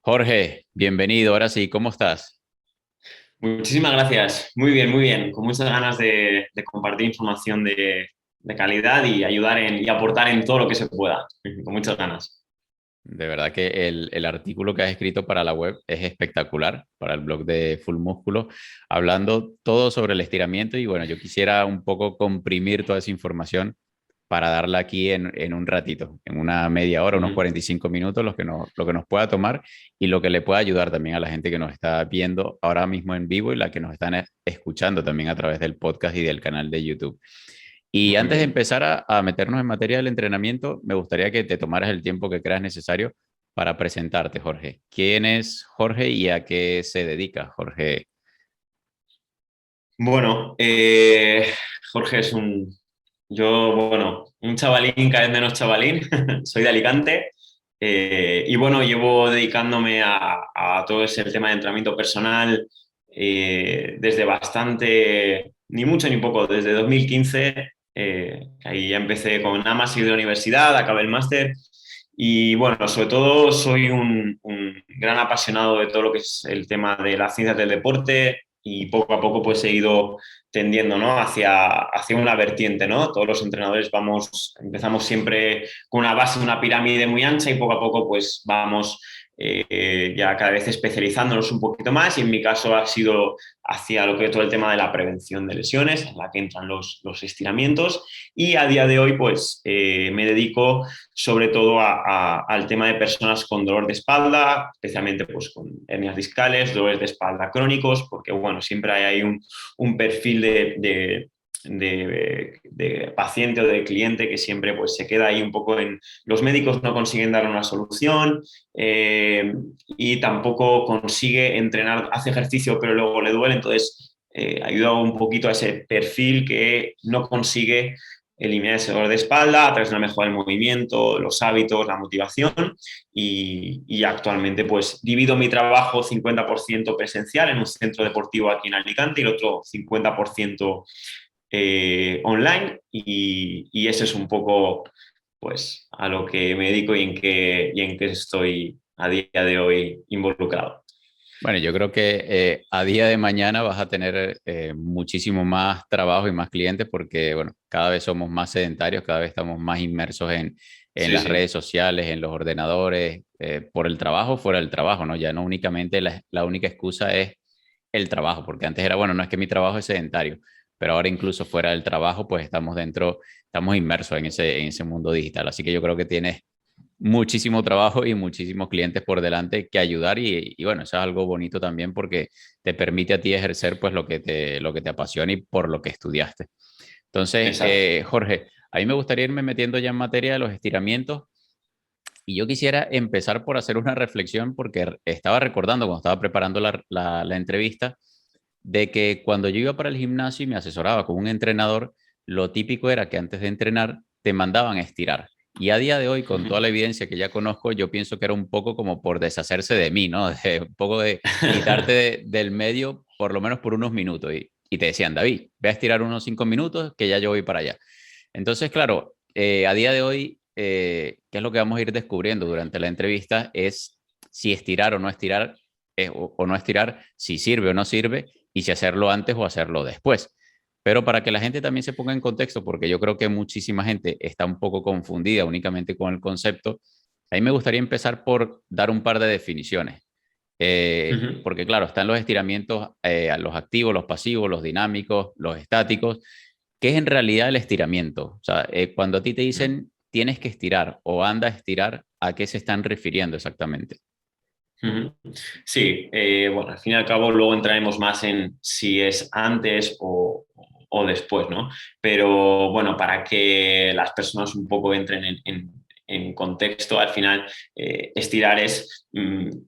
Jorge, bienvenido. Ahora sí, ¿cómo estás? Muchísimas gracias. Muy bien, muy bien. Con muchas ganas de compartir información de calidad y ayudar y aportar en todo lo que se pueda. Con muchas ganas. De verdad que el artículo que has escrito para la web es espectacular, para el blog de Full Músculo, hablando todo sobre el estiramiento y bueno, yo quisiera un poco comprimir toda esa información para darla aquí en un ratito, en una media hora, unos Ujú. 45 minutos, lo que nos pueda tomar y lo que le pueda ayudar también a la gente que nos está viendo ahora mismo en vivo y la que nos están escuchando también a través del podcast y del canal de YouTube. Y Muy antes de bien. empezar a meternos en materia del entrenamiento, me gustaría que te tomaras el tiempo que creas necesario para presentarte, Jorge. ¿Quién es Jorge y a qué se dedica Jorge? Bueno, Jorge es un chavalín, cada vez menos chavalín. Soy de Alicante. Y bueno, llevo dedicándome a todo ese tema de entrenamiento personal desde bastante, ni mucho ni poco, desde 2015. Ahí ya empecé con nada más ir de la universidad, acabé el máster. Y bueno, sobre todo soy un gran apasionado de todo lo que es el tema de las ciencias del deporte y poco a poco pues he ido tendiendo, ¿no? hacia una vertiente, ¿no? Todos los entrenadores empezamos siempre con una base, una pirámide muy ancha y poco a poco pues vamos ya cada vez especializándonos un poquito más y en mi caso ha sido hacia lo que es todo el tema de la prevención de lesiones, en la que entran los estiramientos y a día de hoy pues me dedico sobre todo al tema de personas con dolor de espalda, especialmente pues con hernias discales, dolores de espalda crónicos, porque bueno, siempre hay ahí un perfil de paciente o de cliente que siempre pues se queda ahí un poco en los médicos no consiguen dar una solución y tampoco consigue entrenar, hace ejercicio pero luego le duele, entonces ayuda un poquito a ese perfil que no consigue eliminar ese dolor de espalda a través de una mejora del movimiento, los hábitos, la motivación y actualmente pues divido mi trabajo 50% presencial en un centro deportivo aquí en Alicante y el otro 50% online y ese es un poco pues a lo que me dedico y en qué estoy a día de hoy involucrado. Bueno, yo creo que a día de mañana vas a tener muchísimo más trabajo y más clientes porque, bueno, cada vez somos más sedentarios, cada vez estamos más inmersos en Sí, las sí. redes sociales, en los ordenadores, por el trabajo, fuera del trabajo, ¿no? Ya no únicamente la única excusa es el trabajo, porque antes era, bueno, no es que mi trabajo es sedentario, pero ahora incluso fuera del trabajo, pues estamos inmersos en ese mundo digital. Así que yo creo que tienes muchísimo trabajo y muchísimos clientes por delante que ayudar y bueno, eso es algo bonito también porque te permite a ti ejercer pues lo que te apasiona y por lo que estudiaste. Entonces, Exacto. Jorge, a mí me gustaría irme metiendo ya en materia de los estiramientos y yo quisiera empezar por hacer una reflexión porque estaba recordando cuando estaba preparando la entrevista de que cuando yo iba para el gimnasio y me asesoraba con un entrenador, lo típico era que antes de entrenar te mandaban a estirar. Y a día de hoy, con toda la evidencia que ya conozco, yo pienso que era un poco como por deshacerse de mí, ¿no? Un poco de quitarte del medio, por lo menos por unos minutos. Y te decían, David, ve a estirar unos 5 minutos que ya yo voy para allá. Entonces, claro, a día de hoy, ¿qué es lo que vamos a ir descubriendo durante la entrevista? Es si estirar o no estirar, o no estirar, si sirve o no sirve, y si hacerlo antes o hacerlo después. Pero para que la gente también se ponga en contexto, porque yo creo que muchísima gente está un poco confundida únicamente con el concepto, a mí me gustaría empezar por dar un par de definiciones. Porque claro, están los estiramientos, los activos, los pasivos, los dinámicos, los estáticos. ¿Qué es en realidad el estiramiento? O sea, cuando a ti te dicen tienes que estirar o anda a estirar, ¿a qué se están refiriendo exactamente? Ujú. Sí, bueno, al fin y al cabo luego entraremos más en si es antes o después, ¿no? Pero bueno, para que las personas un poco entren en contexto, al final estirar es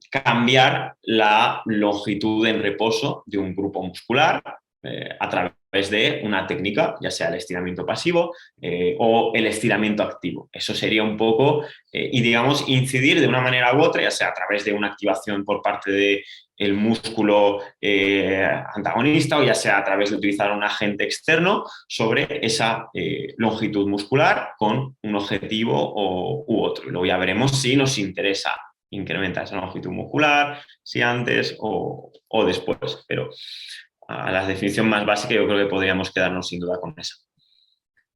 cambiar la longitud en reposo de un grupo muscular a través de una técnica, ya sea el estiramiento pasivo o el estiramiento activo. Eso sería un poco y, digamos, incidir de una manera u otra, ya sea a través de una activación por parte del músculo antagonista o ya sea a través de utilizar un agente externo sobre esa longitud muscular con un objetivo u otro. Y luego ya veremos si nos interesa incrementa esa longitud muscular, si antes o después. Pero a la definición más básica yo creo que podríamos quedarnos sin duda con esa.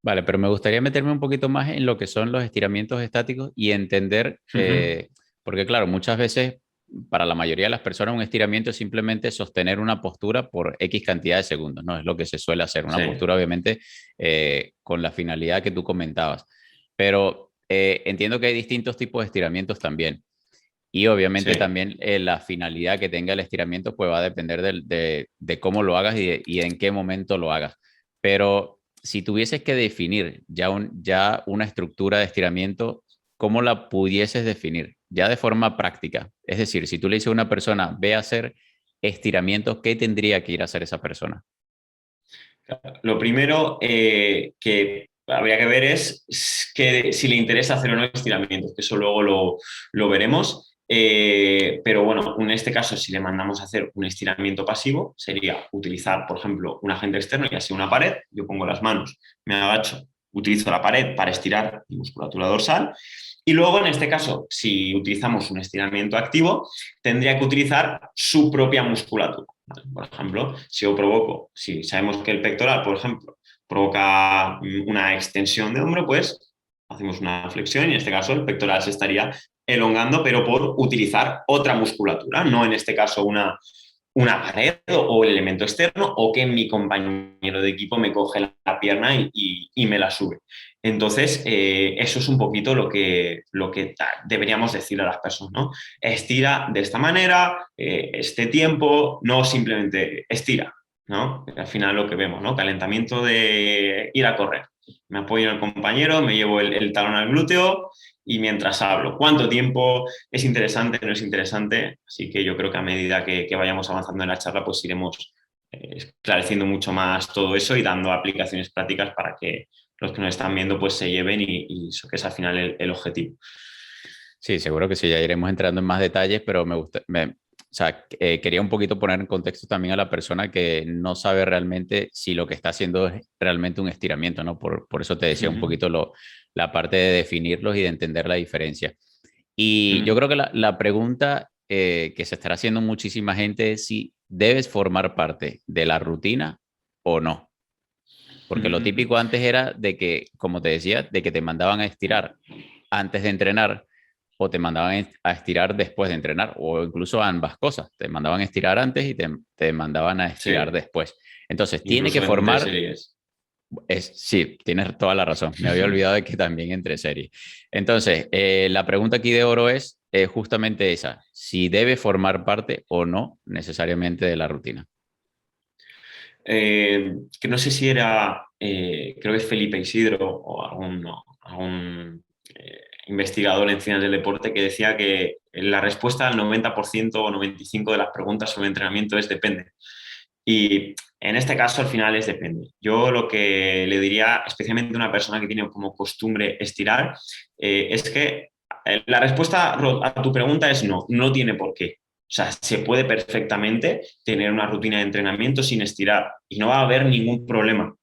Vale, pero me gustaría meterme un poquito más en lo que son los estiramientos estáticos y entender, Ujú. porque claro, muchas veces para la mayoría de las personas un estiramiento es simplemente sostener una postura por X cantidad de segundos, ¿no? Es lo que se suele hacer, una Sí, postura obviamente con la finalidad que tú comentabas. Pero entiendo que hay distintos tipos de estiramientos también. Y obviamente sí. también la finalidad que tenga el estiramiento pues va a depender de cómo lo hagas y en qué momento lo hagas. Pero si tuvieses que definir ya una estructura de estiramiento, ¿cómo la pudieses definir? Ya de forma práctica. Es decir, si tú le dices a una persona, ve a hacer estiramientos, ¿qué tendría que ir a hacer esa persona? Lo primero que habría que ver es que si le interesa hacer o no estiramientos, que eso luego lo veremos. Pero bueno, en este caso, si le mandamos a hacer un estiramiento pasivo, sería utilizar, por ejemplo, un agente externo, ya sea una pared, yo pongo las manos, me agacho, utilizo la pared para estirar mi musculatura dorsal. Y luego, en este caso, si utilizamos un estiramiento activo, tendría que utilizar su propia musculatura. Por ejemplo, si sabemos que el pectoral, por ejemplo, provoca una extensión de hombro, pues hacemos una flexión y en este caso el pectoral se estaría elongando, pero por utilizar otra musculatura, no en este caso una pared o el elemento externo o que mi compañero de equipo me coge la pierna y me la sube. Entonces, eso es un poquito lo que deberíamos decir a las personas, ¿no? Estira de esta manera, este tiempo, no simplemente estira, ¿no? Al final lo que vemos, ¿no? Calentamiento de ir a correr. Me apoyo en el compañero, me llevo el talón al glúteo y mientras hablo. ¿Cuánto tiempo? ¿Es interesante? ¿No es interesante? Así que yo creo que a medida que vayamos avanzando en la charla, pues iremos esclareciendo mucho más todo eso y dando aplicaciones prácticas para que los que nos están viendo pues se lleven y eso que es al final el objetivo. Sí, seguro que sí, ya iremos entrando en más detalles, pero o sea, quería un poquito poner en contexto también a la persona que no sabe realmente si lo que está haciendo es realmente un estiramiento, ¿no? Por eso te decía un Uh-huh. poquito la parte de definirlos y de entender la diferencia. Y yo Uh-huh. creo que la pregunta que se estará haciendo muchísima gente es si debes formar parte de la rutina o no. Porque lo Uh-huh. típico antes era de que, como te decía, de que te mandaban a estirar antes de entrenar o te mandaban a estirar después de entrenar o incluso ambas cosas. Te mandaban a estirar antes y te mandaban a estirar Sí, después. Entonces, tiene que incluso entre formar, series. sí, tienes toda la razón. Me había olvidado de que también entre series. Entonces, la pregunta aquí de oro es justamente esa, si debe formar parte o no necesariamente de la rutina. Que no sé si era, creo que es Felipe Isidro o algún investigador en ciencias del deporte que decía que la respuesta al 90% o 95% de las preguntas sobre entrenamiento es depende. Y en este caso al final es depende. Yo lo que le diría, especialmente a una persona que tiene como costumbre estirar, es que la respuesta a tu pregunta es no, no tiene por qué. O sea, se puede perfectamente tener una rutina de entrenamiento sin estirar y no va a haber ningún problema.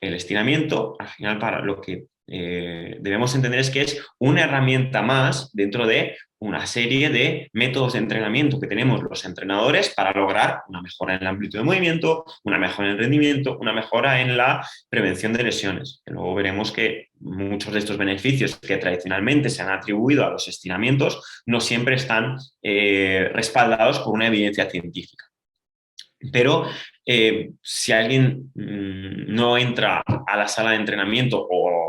El estiramiento, al final, para lo que debemos entender es que es una herramienta más dentro de una serie de métodos de entrenamiento que tenemos los entrenadores para lograr una mejora en el amplitud de movimiento, una mejora en el rendimiento, una mejora en la prevención de lesiones. Luego veremos que muchos de estos beneficios que tradicionalmente se han atribuido a los estiramientos no siempre están respaldados por una evidencia científica. Pero si alguien no entra a la sala de entrenamiento o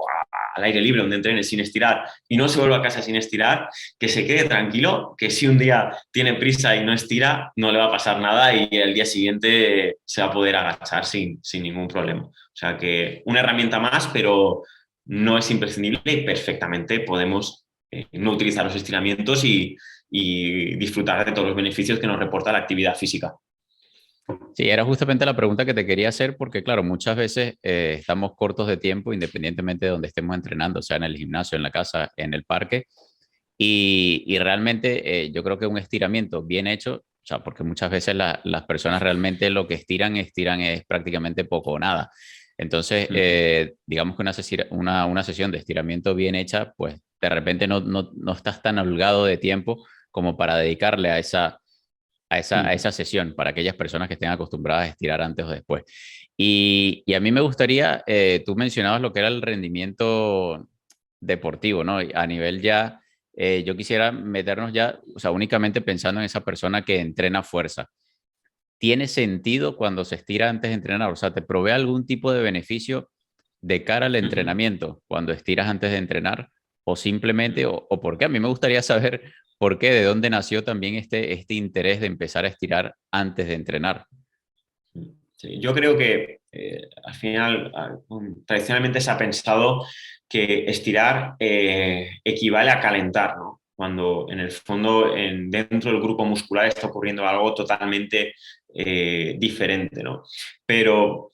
al aire libre donde entrene sin estirar y no se vuelve a casa sin estirar, que se quede tranquilo, que si un día tiene prisa y no estira, no le va a pasar nada y el día siguiente se va a poder agachar sin ningún problema. O sea que una herramienta más, pero no es imprescindible y perfectamente podemos no utilizar los estiramientos y disfrutar de todos los beneficios que nos reporta la actividad física. Sí, era justamente la pregunta que te quería hacer porque, claro, muchas veces estamos cortos de tiempo independientemente de donde estemos entrenando, sea en el gimnasio, en la casa, en el parque. Y realmente yo creo que un estiramiento bien hecho, o sea, porque muchas veces las personas realmente lo que estiran es prácticamente poco o nada. Entonces, digamos que una sesión de estiramiento bien hecha, pues de repente no estás tan holgado de tiempo como para dedicarle a Mm. esa sesión para aquellas personas que estén acostumbradas a estirar antes o después. Y a mí me gustaría, tú mencionabas lo que era el rendimiento deportivo, ¿no? Y a nivel ya, yo quisiera meternos ya, o sea, únicamente pensando en esa persona que entrena fuerza. ¿Tiene sentido cuando se estira antes de entrenar? O sea, ¿te provee algún tipo de beneficio de cara al Ujú. entrenamiento cuando estiras antes de entrenar? O simplemente, o por qué? A mí me gustaría saber por qué, de dónde nació también este interés de empezar a estirar antes de entrenar. Sí, yo creo que al final, tradicionalmente se ha pensado que estirar equivale a calentar, ¿no? Cuando en el fondo, dentro del grupo muscular está ocurriendo algo totalmente diferente, ¿no? Pero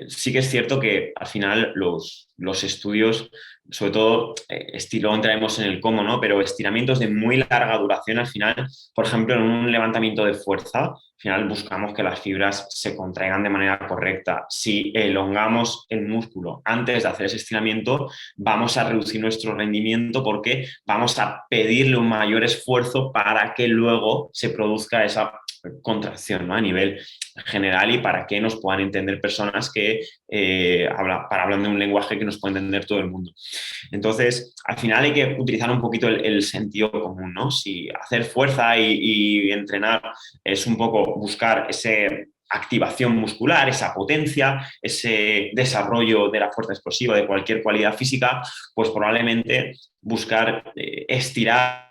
sí que es cierto que al final los estudios, sobre todo, estilo, entraremos en el cómo, ¿no? Pero estiramientos de muy larga duración, al final, por ejemplo, en un levantamiento de fuerza, al final buscamos que las fibras se contraigan de manera correcta. Si elongamos el músculo antes de hacer ese estiramiento, vamos a reducir nuestro rendimiento porque vamos a pedirle un mayor esfuerzo para que luego se produzca esa contracción, ¿no? A nivel general y para que nos puedan entender personas que hablan de un lenguaje que nos puede entender todo el mundo. Entonces, al final hay que utilizar un poquito el sentido común, ¿no? Si hacer fuerza y entrenar es un poco buscar ese activación muscular, esa potencia, ese desarrollo de la fuerza explosiva, de cualquier cualidad física, pues probablemente buscar estirar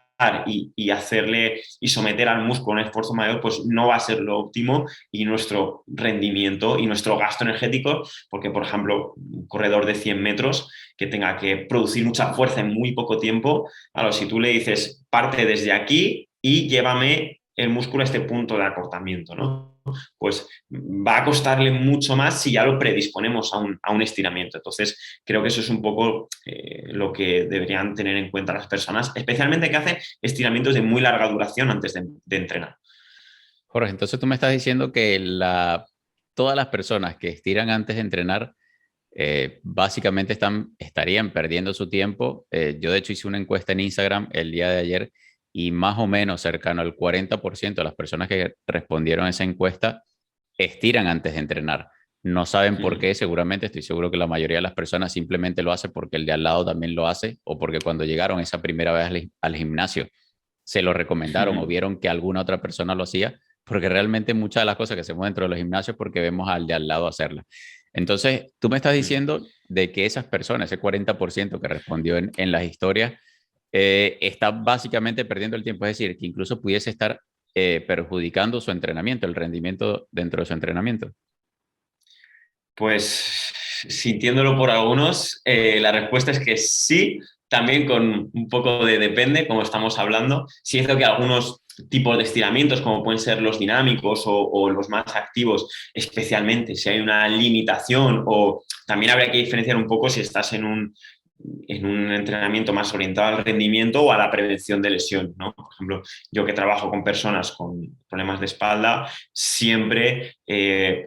y hacerle y someter al músculo a un esfuerzo mayor, pues no va a ser lo óptimo y nuestro rendimiento y nuestro gasto energético, porque por ejemplo, un corredor de 100 metros que tenga que producir mucha fuerza en muy poco tiempo, claro, si tú le dices parte desde aquí y llévame el músculo a este punto de acortamiento, ¿no? Pues va a costarle mucho más si ya lo predisponemos a un estiramiento. Entonces, creo que eso es un poco lo que deberían tener en cuenta las personas, especialmente que hacen estiramientos de muy larga duración antes de entrenar. Jorge, entonces tú me estás diciendo que todas las personas que estiran antes de entrenar básicamente estarían perdiendo su tiempo. Yo de hecho hice una encuesta en Instagram el día de ayer y más o menos cercano al 40% de las personas que respondieron a esa encuesta estiran antes de entrenar. No saben por qué, seguramente, estoy seguro que la mayoría de las personas simplemente lo hace porque el de al lado también lo hace o porque cuando llegaron esa primera vez al gimnasio se lo recomendaron o vieron que alguna otra persona lo hacía, porque realmente muchas de las cosas que hacemos dentro de los gimnasios porque vemos al de al lado hacerlas. Entonces, tú me estás diciendo de que esas personas, ese 40% que respondió en las historias, está básicamente perdiendo el tiempo, es decir, que incluso pudiese estar perjudicando su entrenamiento, el rendimiento dentro de su entrenamiento. Pues sintiéndolo por algunos, la respuesta es que sí, también con un poco de depende, como estamos hablando. Sí es cierto que algunos tipos de estiramientos, como pueden ser los dinámicos o los más activos, especialmente si hay una limitación o también habría que diferenciar un poco si estás en un entrenamiento más orientado al rendimiento o a la prevención de lesión, ¿no? Por ejemplo, yo que trabajo con personas con problemas de espalda, siempre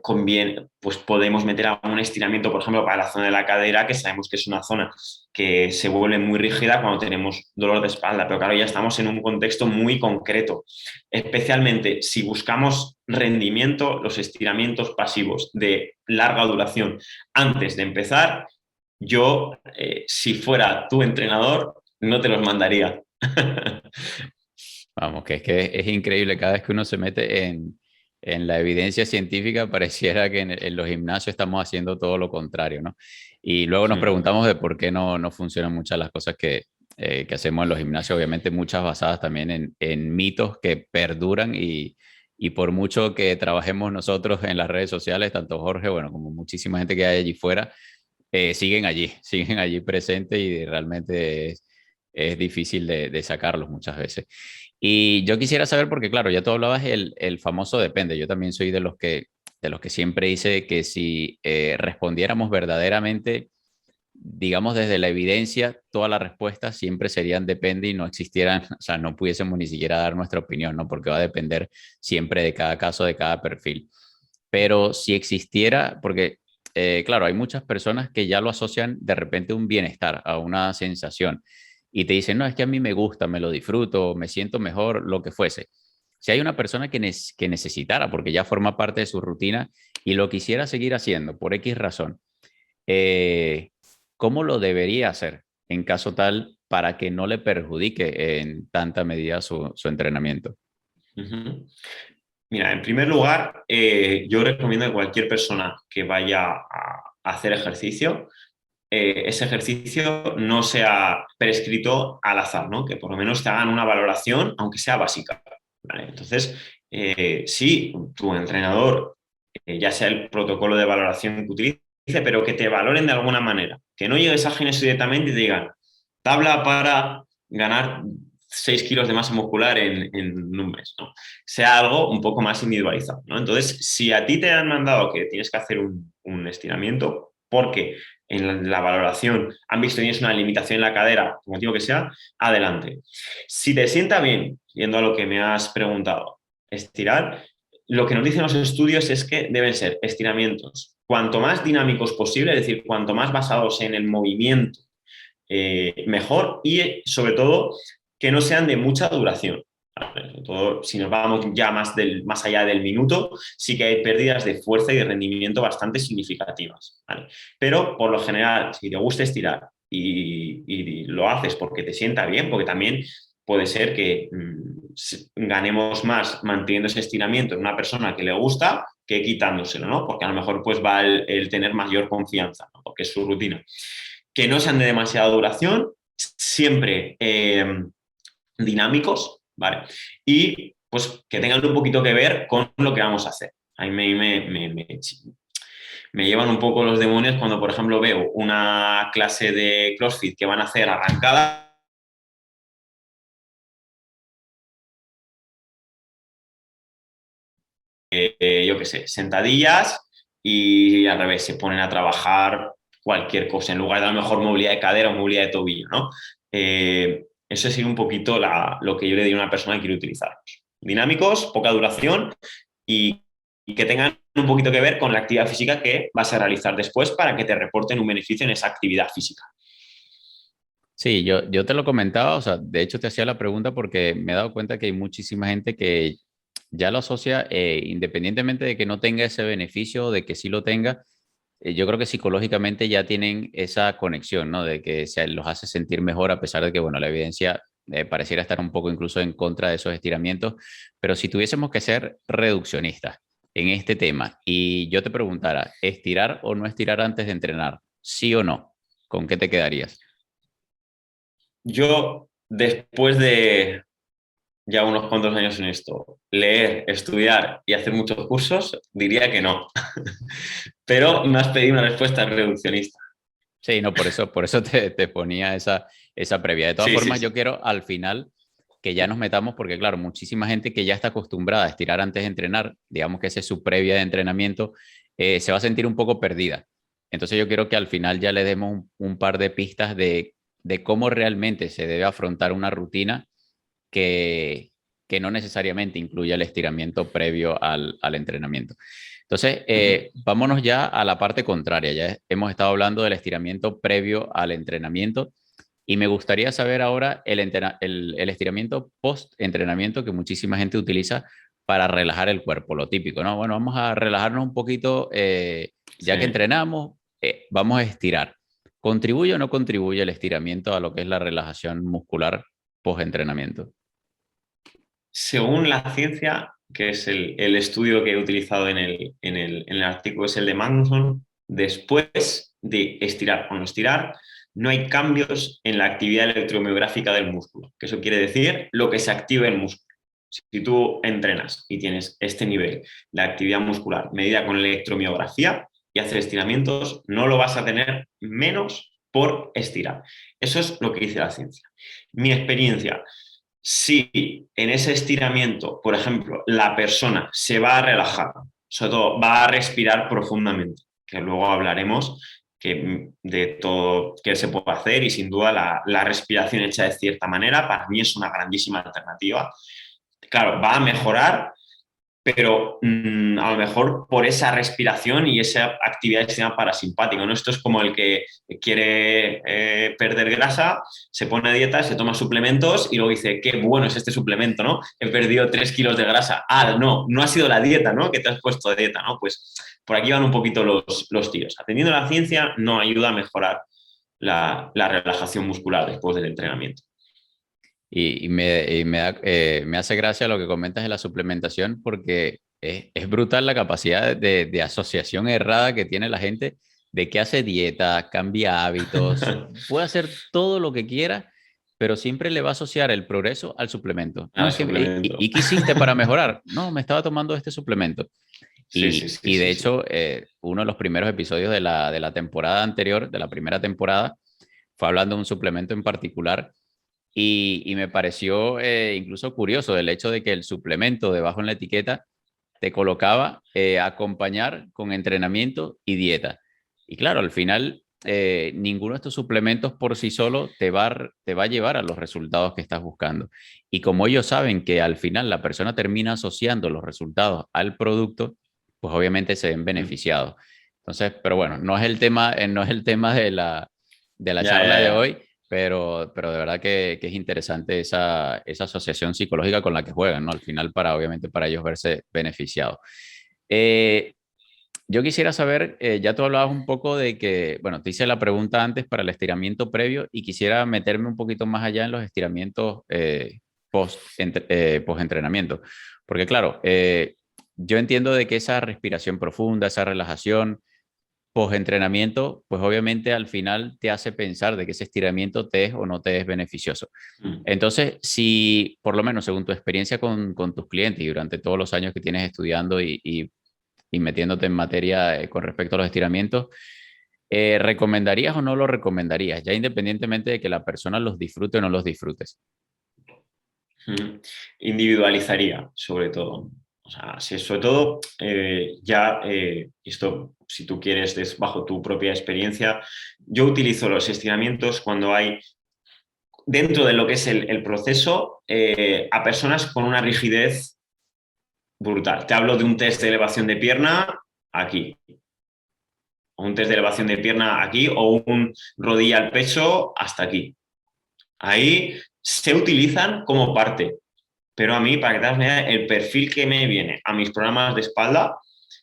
conviene, pues podemos meter a un estiramiento, por ejemplo, para la zona de la cadera, que sabemos que es una zona que se vuelve muy rígida cuando tenemos dolor de espalda, pero claro, ya estamos en un contexto muy concreto, especialmente si buscamos rendimiento, los estiramientos pasivos de larga duración antes de empezar, yo, si fuera tu entrenador, no te los mandaría. Vamos, que es increíble cada vez que uno se mete en la evidencia científica, pareciera que en los gimnasios estamos haciendo todo lo contrario, ¿no? Y luego nos preguntamos de por qué no funcionan muchas de las cosas que hacemos en los gimnasios, obviamente muchas basadas también en mitos que perduran y por mucho que trabajemos nosotros en las redes sociales, tanto Jorge, bueno, como muchísima gente que hay allí fuera, siguen allí presentes y realmente es difícil de sacarlos muchas veces. Y yo quisiera saber, porque claro, ya tú hablabas el famoso depende. Yo también soy de los que siempre dice que si respondiéramos verdaderamente, digamos desde la evidencia, todas las respuestas siempre serían depende y no existieran, o sea, no pudiésemos ni siquiera dar nuestra opinión, ¿no? Porque va a depender siempre de cada caso, de cada perfil. Pero si existiera, porque claro, hay muchas personas que ya lo asocian de repente a un bienestar, a una sensación. y te dicen, no, es que a mí me gusta, me lo disfruto, me siento mejor, lo que fuese. Si hay una persona que necesitara, porque ya forma parte de su rutina y lo quisiera seguir haciendo por X razón, eh, ¿cómo lo debería hacer en caso tal para que no le perjudique en tanta medida su entrenamiento? Ujú. Mira, en primer lugar, yo recomiendo que cualquier persona que vaya a hacer ejercicio, ese ejercicio no sea prescrito al azar, ¿no? Que por lo menos te hagan una valoración, aunque sea básica, ¿vale? Entonces, si tu entrenador, ya sea el protocolo de valoración que utilice, pero que te valoren de alguna manera, que no llegues a gimnasio directamente y te digan, tabla para ganar 6 kilos de masa muscular en un mes, ¿no? Sea algo un poco más individualizado, ¿no? Entonces, si a ti te han mandado que tienes que hacer un estiramiento, porque en la valoración han visto que tienes una limitación en la cadera, por motivo que sea, adelante. Si te sienta bien, yendo a lo que me has preguntado, estirar, lo que nos dicen los estudios es que deben ser estiramientos cuanto más dinámicos posible, es decir, cuanto más basados en el movimiento, mejor y sobre todo que no sean de mucha duración. Sobre todo, si nos vamos ya más allá del minuto, sí que hay pérdidas de fuerza y de rendimiento bastante significativas, ¿vale? Pero por lo general, si te gusta estirar y lo haces porque te sienta bien, porque también puede ser que ganemos más manteniendo ese estiramiento en una persona que le gusta que quitándoselo, ¿no? Porque a lo mejor pues va el tener mayor confianza, ¿no? Porque es su rutina. Que no sean de demasiada duración, siempre dinámicos, ¿vale? Y pues que tengan un poquito que ver con lo que vamos a hacer. A mí me llevan un poco los demonios cuando, por ejemplo, veo una clase de CrossFit que van a hacer arrancada, yo qué sé, sentadillas y al revés, se ponen a trabajar cualquier cosa en lugar de a lo mejor movilidad de cadera o movilidad de tobillo, ¿no? Eso es un poquito lo que yo le diría a una persona que quiere utilizar. Dinámicos, poca duración y que tengan un poquito que ver con la actividad física que vas a realizar después para que te reporten un beneficio en esa actividad física. Sí, yo te lo comentaba, o sea, de hecho te hacía la pregunta porque me he dado cuenta que hay muchísima gente que ya lo asocia, independientemente de que no tenga ese beneficio, de que sí lo tenga, yo creo que psicológicamente ya tienen esa conexión, ¿no? De que se los hace sentir mejor a pesar de que, bueno, la evidencia pareciera estar un poco incluso en contra de esos estiramientos, pero si tuviésemos que ser reduccionistas en este tema y yo te preguntara, ¿estirar o no estirar antes de entrenar? ¿Sí o no? ¿Con qué te quedarías? Yo, después de ya unos cuantos años en esto, leer, estudiar y hacer muchos cursos, diría que no. Pero me has pedido una respuesta reduccionista. Sí, no, por eso te ponía esa previa. De todas Sí, sí, formas, sí. yo quiero al final que ya nos metamos, porque claro, muchísima gente que ya está acostumbrada a estirar antes de entrenar, digamos que esa es su previa de entrenamiento, se va a sentir un poco perdida. Entonces yo quiero que al final ya le demos un par de pistas de cómo realmente se debe afrontar una rutina que, que no necesariamente incluya el estiramiento previo al entrenamiento. Entonces, Ujú. vámonos ya a la parte contraria. Ya hemos estado hablando del estiramiento previo al entrenamiento y me gustaría saber ahora el estiramiento post-entrenamiento que muchísima gente utiliza para relajar el cuerpo, lo típico, ¿no? Bueno, vamos a relajarnos un poquito, ya que Sí. entrenamos, vamos a estirar. ¿Contribuye o no contribuye el estiramiento a lo que es la relajación muscular post-entrenamiento? Según la ciencia, que es el estudio que he utilizado en el artículo, es el de Magnusson, después de estirar o no estirar, no hay cambios en la actividad electromiográfica del músculo. Que eso quiere decir lo que se activa el músculo. Si tú entrenas y tienes este nivel de actividad muscular medida con electromiografía y hacer estiramientos, no lo vas a tener menos por estirar. Eso es lo que dice la ciencia. Mi experiencia, si en ese estiramiento, por ejemplo, la persona se va a relajar, sobre todo va a respirar profundamente, que luego hablaremos de todo que se puede hacer y sin duda la respiración hecha de cierta manera para mí es una grandísima alternativa. Claro, va a mejorar, pero a lo mejor por esa respiración y esa actividad del sistema parasimpático, ¿no? Esto es como el que quiere perder grasa, se pone a dieta, se toma suplementos y luego dice, qué bueno es este suplemento, ¿no? He perdido 3 kilos de grasa. Ah, no ha sido la dieta, ¿no? Que te has puesto de dieta, ¿no? Pues por aquí van un poquito los tiros. Atendiendo a la ciencia no ayuda a mejorar la relajación muscular después del entrenamiento. Me hace gracia lo que comentas de la suplementación porque es brutal la capacidad de asociación errada que tiene la gente de que hace dieta, cambia hábitos, puede hacer todo lo que quiera, pero siempre le va a asociar el progreso al suplemento. No, Al es que, suplemento. ¿y qué hiciste para mejorar? No, me estaba tomando este suplemento. Sí, sí, sí, Y de sí, sí. hecho, uno de los primeros episodios de la temporada anterior, de la primera temporada, fue hablando de un suplemento en particular y me pareció incluso curioso el hecho de que el suplemento debajo en la etiqueta te colocaba acompañar con entrenamiento y dieta. Y claro, al final, ninguno de estos suplementos por sí solo te va a llevar a los resultados que estás buscando. Y como ellos saben que al final la persona termina asociando los resultados al producto, pues obviamente se ven beneficiados. Entonces, pero bueno, no es el tema, no es el tema de la Ya, charla ya, de ya. hoy, pero de verdad que es interesante esa asociación psicológica con la que juegan, ¿no? Al final, obviamente, para ellos verse beneficiados. Eh, yo quisiera saber, ya tú hablabas un poco de que, bueno, te hice la pregunta antes para el estiramiento previo y quisiera meterme un poquito más allá en los estiramientos post-entrenamiento. Porque claro, yo entiendo de que esa respiración profunda, esa relajación, post-entrenamiento, pues obviamente al final te hace pensar de que ese estiramiento te es o no te es beneficioso. Mm. Entonces, si por lo menos según tu experiencia con tus clientes y durante todos los años que tienes estudiando y metiéndote en materia con respecto a los estiramientos, ¿recomendarías o no lo recomendarías? Ya independientemente de que la persona los disfrute o no los disfrutes. Individualizaría, sobre todo. O sea, sobre todo, esto, si tú quieres, es bajo tu propia experiencia, yo utilizo los estiramientos cuando hay, dentro de lo que es el proceso, a personas con una rigidez brutal. Te hablo de un test de elevación de pierna aquí, o un test de elevación de pierna aquí, o un rodilla al pecho hasta aquí. Ahí se utilizan como parte. Pero a mí, para que te hagas una idea, el perfil que me viene a mis programas de espalda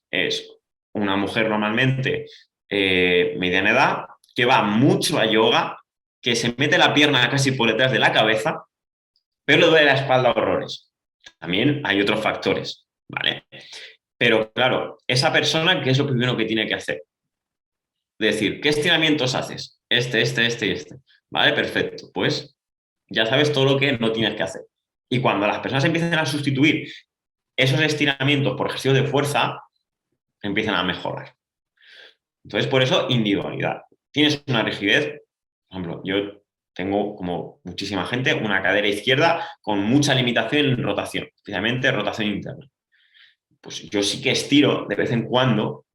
es una mujer normalmente mediana edad, que va mucho a yoga, que se mete la pierna casi por detrás de la cabeza, pero le duele la espalda horrores. También hay otros factores, ¿vale? Pero claro, esa persona, ¿qué es lo primero que tiene que hacer? Decir, ¿qué estiramientos haces? Este y este. ¿Vale? Perfecto. Pues ya sabes todo lo que no tienes que hacer. Y cuando las personas empiezan a sustituir esos estiramientos por ejercicio de fuerza, empiezan a mejorar. Entonces, por eso, individualidad. Tienes una rigidez, por ejemplo, yo tengo, como muchísima gente, una cadera izquierda con mucha limitación en rotación, especialmente rotación interna. Pues yo sí que estiro de vez en cuando,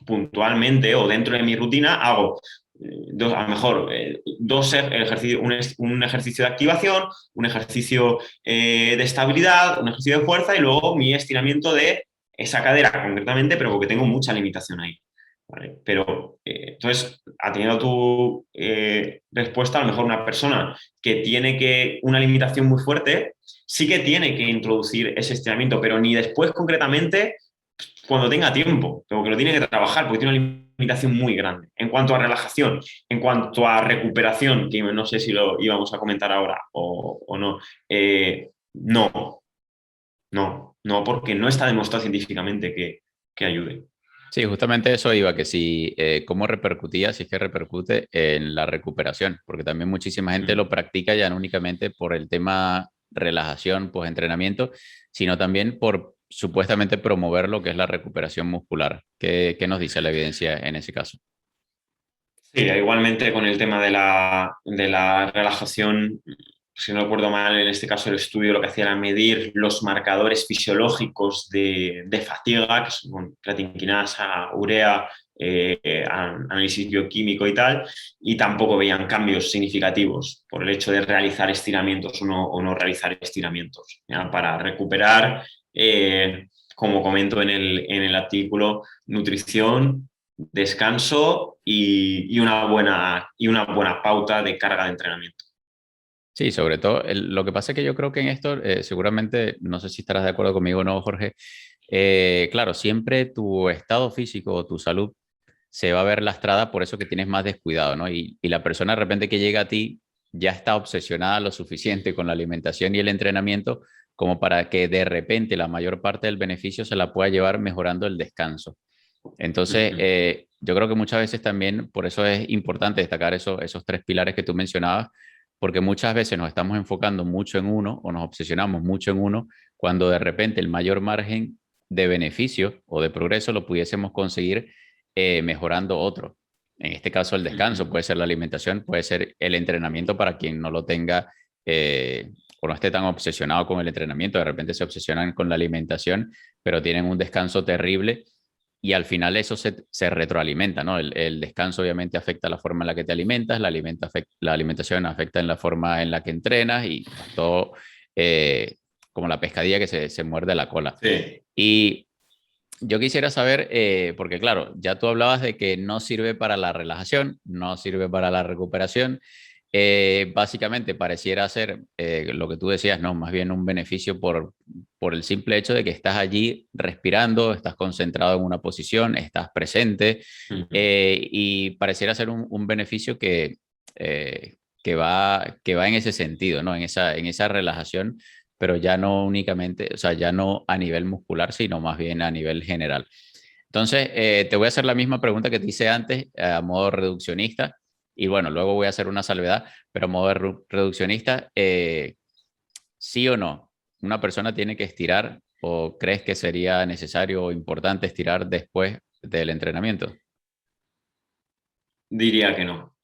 puntualmente o dentro de mi rutina, hago a lo mejor dos ejercicios, un ejercicio de activación, un ejercicio de estabilidad, un ejercicio de fuerza y luego mi estiramiento de esa cadera concretamente, pero porque tengo mucha limitación ahí. ¿Vale? Pero entonces, atendiendo a tu respuesta, a lo mejor una persona que tiene una limitación muy fuerte, sí que tiene que introducir ese estiramiento, pero ni después concretamente cuando tenga tiempo, pero que lo tiene que trabajar porque tiene una limitación muy grande. En cuanto a relajación, en cuanto a recuperación, que no sé si lo íbamos a comentar ahora o no, no, no, porque no está demostrado científicamente que ayude. Sí, justamente eso iba, que si, cómo repercutía, si es que repercute en la recuperación, porque también muchísima gente Mm. lo practica ya no únicamente por el tema relajación, pues entrenamiento, sino también por supuestamente promover lo que es la recuperación muscular. ¿Qué nos dice la evidencia en ese caso? Sí, igualmente con el tema de la relajación, si no recuerdo mal, en este caso el estudio lo que hacía era medir los marcadores fisiológicos de fatiga, que son creatinquinasa, urea, análisis bioquímico y tal, y tampoco veían cambios significativos por el hecho de realizar estiramientos o no realizar estiramientos. ¿Ya? Para recuperar, como comento en el artículo, nutrición, descanso y una buena pauta de carga de entrenamiento. Sí, sobre todo, lo que pasa es que yo creo que en esto, seguramente, no sé si estarás de acuerdo conmigo o no, Jorge, claro, siempre tu estado físico o tu salud se va a ver lastrada por eso que tienes más descuidado, ¿no? Y la persona de repente que llega a ti ya está obsesionada lo suficiente con la alimentación y el entrenamiento como para que de repente la mayor parte del beneficio se la pueda llevar mejorando el descanso. Entonces, Ujú, yo creo que muchas veces también, por eso es importante destacar esos tres pilares que tú mencionabas, porque muchas veces nos estamos enfocando mucho en uno o nos obsesionamos mucho en uno, cuando de repente el mayor margen de beneficio o de progreso lo pudiésemos conseguir mejorando otro. En este caso, el descanso ujú. puede ser la alimentación, puede ser el entrenamiento para quien no lo tenga o no esté tan obsesionado con el entrenamiento. De repente se obsesionan con la alimentación, pero tienen un descanso terrible y al final eso se retroalimenta, ¿no? El descanso obviamente afecta la forma en la que te alimentas, la alimentación afecta en la forma en la que entrenas y pues, todo como la pescadilla que se muerde la cola. Sí. Y yo quisiera saber, porque claro, ya tú hablabas de que no sirve para la relajación, no sirve para la recuperación. Básicamente pareciera ser lo que tú decías, ¿no? Más bien un beneficio por el simple hecho de que estás allí respirando, estás concentrado en una posición, estás presente Ujú. y pareciera ser un beneficio que va en ese sentido, ¿no? En esa relajación, pero ya no únicamente, o sea, ya no a nivel muscular, sino más bien a nivel general. Entonces, te voy a hacer la misma pregunta que te hice antes, a modo reduccionista, y bueno, luego voy a hacer una salvedad, pero a modo reduccionista, ¿sí o no? ¿Una persona tiene que estirar o crees que sería necesario o importante estirar después del entrenamiento? Diría que no.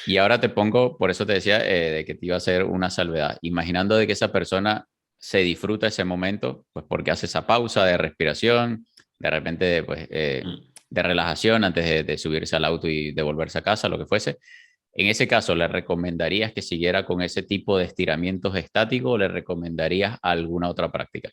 Y ahora te pongo, por eso te decía de que te iba a hacer una salvedad, imaginando de que esa persona se disfruta ese momento, pues porque hace esa pausa de respiración, de repente, pues, de relajación antes de subirse al auto y de volverse a casa, lo que fuese. En ese caso, ¿le recomendarías que siguiera con ese tipo de estiramientos estáticos o le recomendarías alguna otra práctica?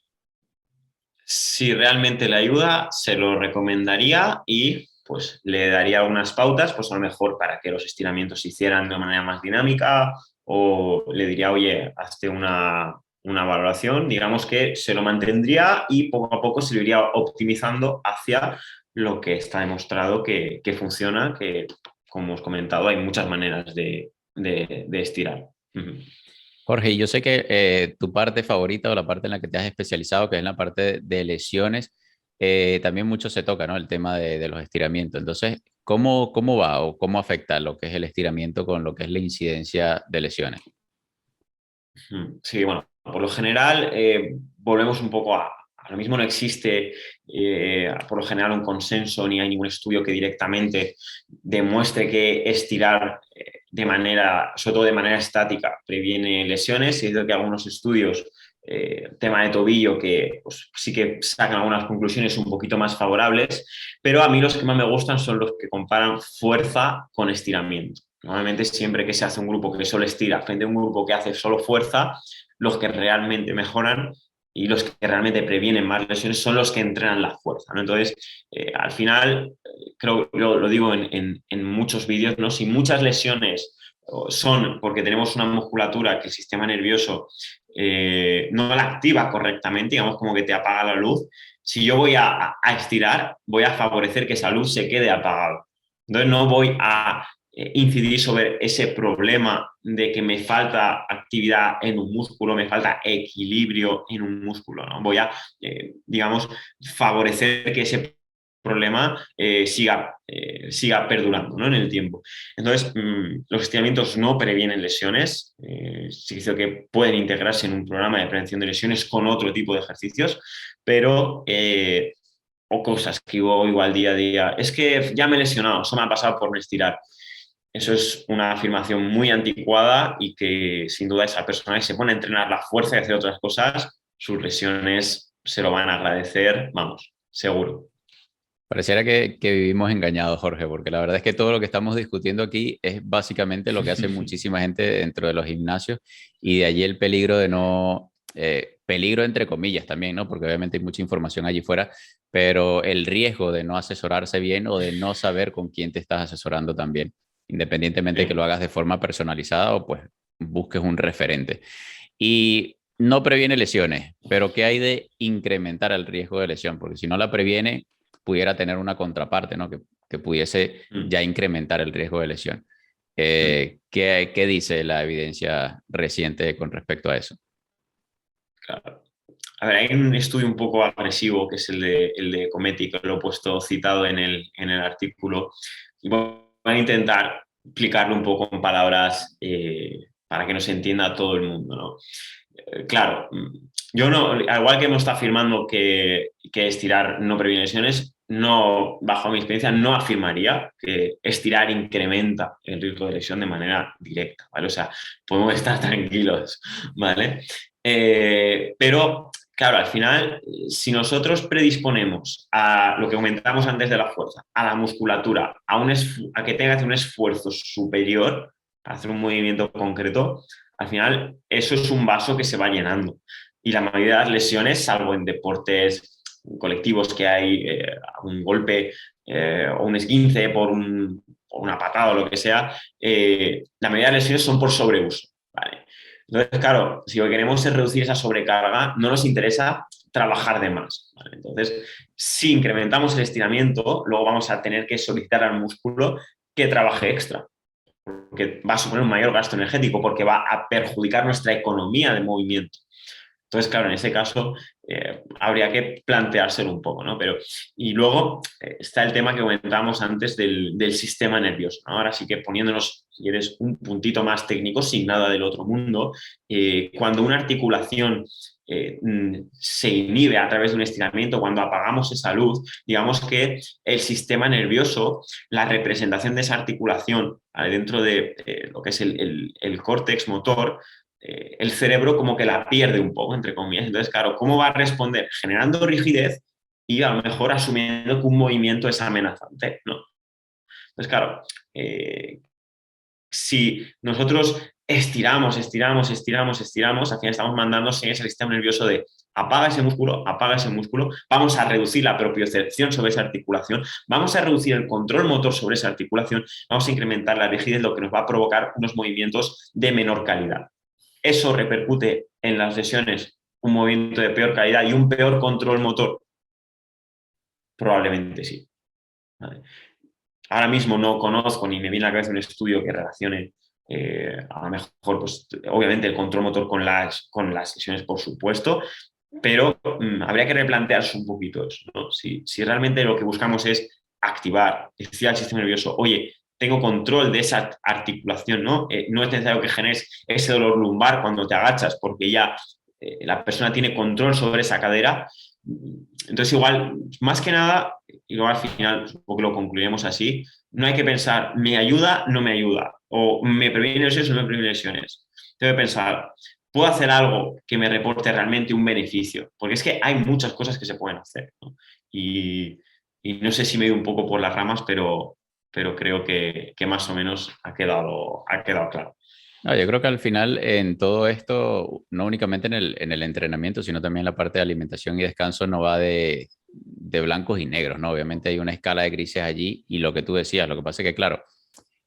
Si realmente le ayuda, se lo recomendaría y pues le daría algunas pautas, pues a lo mejor para que los estiramientos se hicieran de una manera más dinámica o le diría, oye, hazte una valoración, digamos que se lo mantendría y poco a poco se lo iría optimizando hacia lo que está demostrado que funciona, que como os he comentado hay muchas maneras de estirar. Ujú. Jorge, yo sé que tu parte favorita o la parte en la que te has especializado, que es en la parte de lesiones, también mucho se toca, ¿no? El tema de los estiramientos. Entonces, ¿cómo va o cómo afecta lo que es el estiramiento con lo que es la incidencia de lesiones? Sí, bueno, por lo general volvemos un poco a lo mismo, no existe por lo general un consenso ni hay ningún estudio que directamente demuestre que estirar de manera, sobre todo de manera estática, previene lesiones. Y es cierto que algunos estudios, tema de tobillo, que pues, sí que sacan algunas conclusiones un poquito más favorables, pero a mí los que más me gustan son los que comparan fuerza con estiramiento. Normalmente siempre que se hace un grupo que solo estira frente a un grupo que hace solo fuerza, los que realmente mejoran y los que realmente previenen más lesiones son los que entrenan la fuerza, ¿no? Entonces, al final, creo, lo digo en muchos vídeos, ¿no? Si muchas lesiones son porque tenemos una musculatura que el sistema nervioso no la activa correctamente, digamos como que te apaga la luz, si yo voy a estirar, voy a favorecer que esa luz se quede apagada. Entonces no voy a incidir sobre ese problema de que me falta actividad en un músculo, me falta equilibrio en un músculo, ¿no? Voy a, digamos, favorecer que ese problema siga perdurando, ¿no? En el tiempo. Entonces, los estiramientos no previenen lesiones, sí que pueden integrarse en un programa de prevención de lesiones con otro tipo de ejercicios, pero o cosas que hago igual día a día. Es que ya me he lesionado, eso me ha pasado por no estirar. Eso es una afirmación muy anticuada y que sin duda esa persona que se pone a entrenar la fuerza y hacer otras cosas, sus lesiones se lo van a agradecer, vamos, seguro. Pareciera que vivimos engañados, Jorge, porque la verdad es que todo lo que estamos discutiendo aquí es básicamente lo que hace muchísima gente dentro de los gimnasios y de allí el peligro de no peligro entre comillas también, ¿no? Porque obviamente hay mucha información allí fuera, pero el riesgo de no asesorarse bien o de no saber con quién te estás asesorando también, independientemente de que Sí. lo hagas de forma personalizada o pues busques un referente. Y no previene lesiones, pero ¿qué hay de incrementar el riesgo de lesión? Porque si no la previene, pudiera tener una contraparte, ¿no? Que pudiese Mm, ya incrementar el riesgo de lesión. mm, ¿Qué dice la evidencia reciente con respecto a eso? claro. A ver, hay un estudio un poco agresivo que es el de Cometti, que lo he puesto citado en el artículo. Y voy a intentar explicarlo un poco en palabras para que nos entienda todo el mundo, ¿no? Claro, yo no, al igual que hemos estado afirmando que estirar no previene lesiones, no, bajo mi experiencia, no afirmaría que estirar incrementa el riesgo de lesión de manera directa, ¿vale? O sea, podemos estar tranquilos, ¿vale? Pero, claro, al final, si nosotros predisponemos a lo que comentamos antes de la fuerza, a la musculatura, a que tenga que hacer un esfuerzo superior para hacer un movimiento concreto, al final eso es un vaso que se va llenando. Y la mayoría de las lesiones, salvo en deportes colectivos que hay un golpe o un esguince por una patada o lo que sea, la mayoría de las lesiones son por sobreuso. ¿Vale? Entonces, claro, si lo que queremos es reducir esa sobrecarga, no nos interesa trabajar de más. ¿Vale? Entonces, si incrementamos el estiramiento, luego vamos a tener que solicitar al músculo que trabaje extra, porque va a suponer un mayor gasto energético, porque va a perjudicar nuestra economía de movimiento. Entonces, claro, en ese caso habría que planteárselo un poco, ¿no? Pero, y luego está el tema que comentábamos antes del sistema nervioso, ¿no? Ahora sí que poniéndonos, si eres un puntito más técnico, sin nada del otro mundo, cuando una articulación se inhibe a través de un estiramiento, cuando apagamos esa luz, digamos que el sistema nervioso, la representación de esa articulación dentro de lo que es el córtex motor, el cerebro como que la pierde un poco, entre comillas. Entonces, claro, ¿cómo va a responder? Generando rigidez y a lo mejor asumiendo que un movimiento es amenazante, ¿no? Entonces, claro, si nosotros estiramos, al final estamos mandando señales al sistema nervioso de apaga ese músculo, vamos a reducir la propiocepción sobre esa articulación, vamos a reducir el control motor sobre esa articulación, vamos a incrementar la rigidez, lo que nos va a provocar unos movimientos de menor calidad. ¿Eso repercute en las lesiones un movimiento de peor calidad y un peor control motor? Probablemente sí. ¿Vale? Ahora mismo no conozco ni me viene a la cabeza un estudio que relacione a lo mejor, pues, obviamente, el control motor con las lesiones, por supuesto, pero habría que replantearse un poquito eso, ¿no? Si realmente lo que buscamos es activar, decir al sistema nervioso, oye, tengo control de esa articulación, ¿no? No es necesario que generes ese dolor lumbar cuando te agachas, porque ya la persona tiene control sobre esa cadera. Entonces, igual, más que nada, y luego al final, supongo que lo concluiremos así, no hay que pensar, ¿me ayuda? ¿No me ayuda? O ¿me previene lesiones o no me previene lesiones? Tengo que pensar, ¿puedo hacer algo que me reporte realmente un beneficio? Porque es que hay muchas cosas que se pueden hacer, ¿no? Y no sé si me he ido un poco por las ramas, pero creo que más o menos ha quedado claro. No, yo creo que al final en todo esto, no únicamente en el entrenamiento, sino también la parte de alimentación y descanso, no va de blancos y negros, ¿no? Obviamente hay una escala de grises allí y lo que tú decías, lo que pasa es que, claro,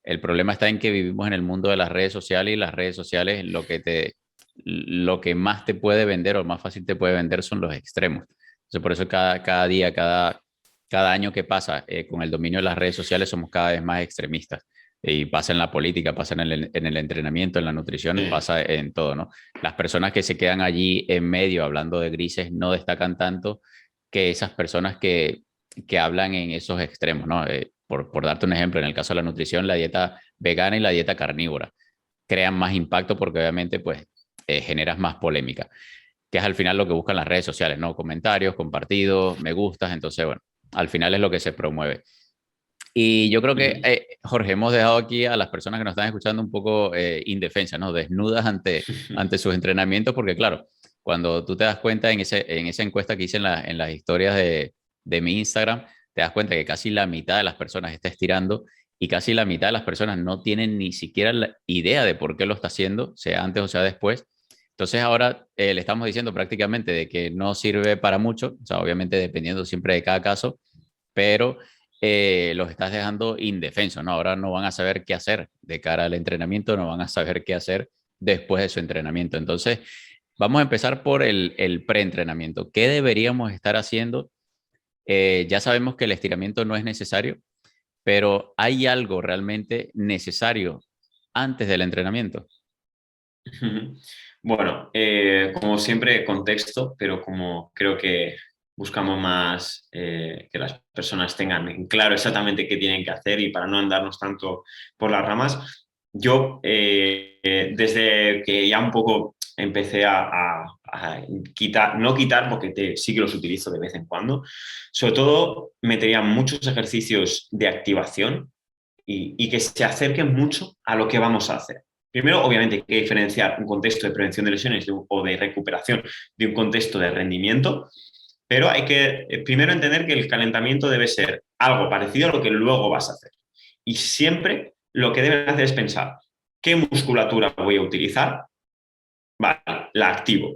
el problema está en que vivimos en el mundo de las redes sociales y las redes sociales lo que más te puede vender o más fácil te puede vender son los extremos. Entonces, por eso cada día, cada año que pasa con el dominio de las redes sociales somos cada vez más extremistas. Y pasa en la política, pasa en el entrenamiento, en la nutrición, Sí, pasa en todo, ¿no? Las personas que se quedan allí en medio hablando de grises no destacan tanto que esas personas que hablan en esos extremos, ¿no? Por darte un ejemplo, en el caso de la nutrición, la dieta vegana y la dieta carnívora crean más impacto porque obviamente pues generas más polémica, que es al final lo que buscan las redes sociales, ¿no? Comentarios, compartidos, me gustas, entonces bueno, al final es lo que se promueve. Y yo creo que, ujú, Jorge, hemos dejado aquí a las personas que nos están escuchando un poco indefensas, ¿no? Desnudas ante sus entrenamientos, porque claro, cuando tú te das cuenta en esa encuesta que hice en las historias de mi Instagram, te das cuenta que casi la mitad de las personas está estirando y casi la mitad de las personas no tienen ni siquiera la idea de por qué lo está haciendo, sea antes o sea después. Entonces ahora le estamos diciendo prácticamente de que no sirve para mucho, o sea, obviamente dependiendo siempre de cada caso, pero los estás dejando indefensos, ¿no? Ahora no van a saber qué hacer de cara al entrenamiento, no van a saber qué hacer después de su entrenamiento. Entonces, vamos a empezar por el preentrenamiento. ¿Qué deberíamos estar haciendo? Ya sabemos que el estiramiento no es necesario, pero ¿hay algo realmente necesario antes del entrenamiento? Bueno, como siempre, contexto, pero como creo que buscamos más que las personas tengan en claro exactamente qué tienen que hacer y para no andarnos tanto por las ramas, yo desde que ya un poco empecé a quitar, no quitar porque sí que los utilizo de vez en cuando, sobre todo metería muchos ejercicios de activación y que se acerquen mucho a lo que vamos a hacer. Primero, obviamente, hay que diferenciar un contexto de prevención de lesiones o de recuperación de un contexto de rendimiento, pero hay que primero entender que el calentamiento debe ser algo parecido a lo que luego vas a hacer. Y siempre lo que deben hacer es pensar, ¿qué musculatura voy a utilizar? Vale, la activo.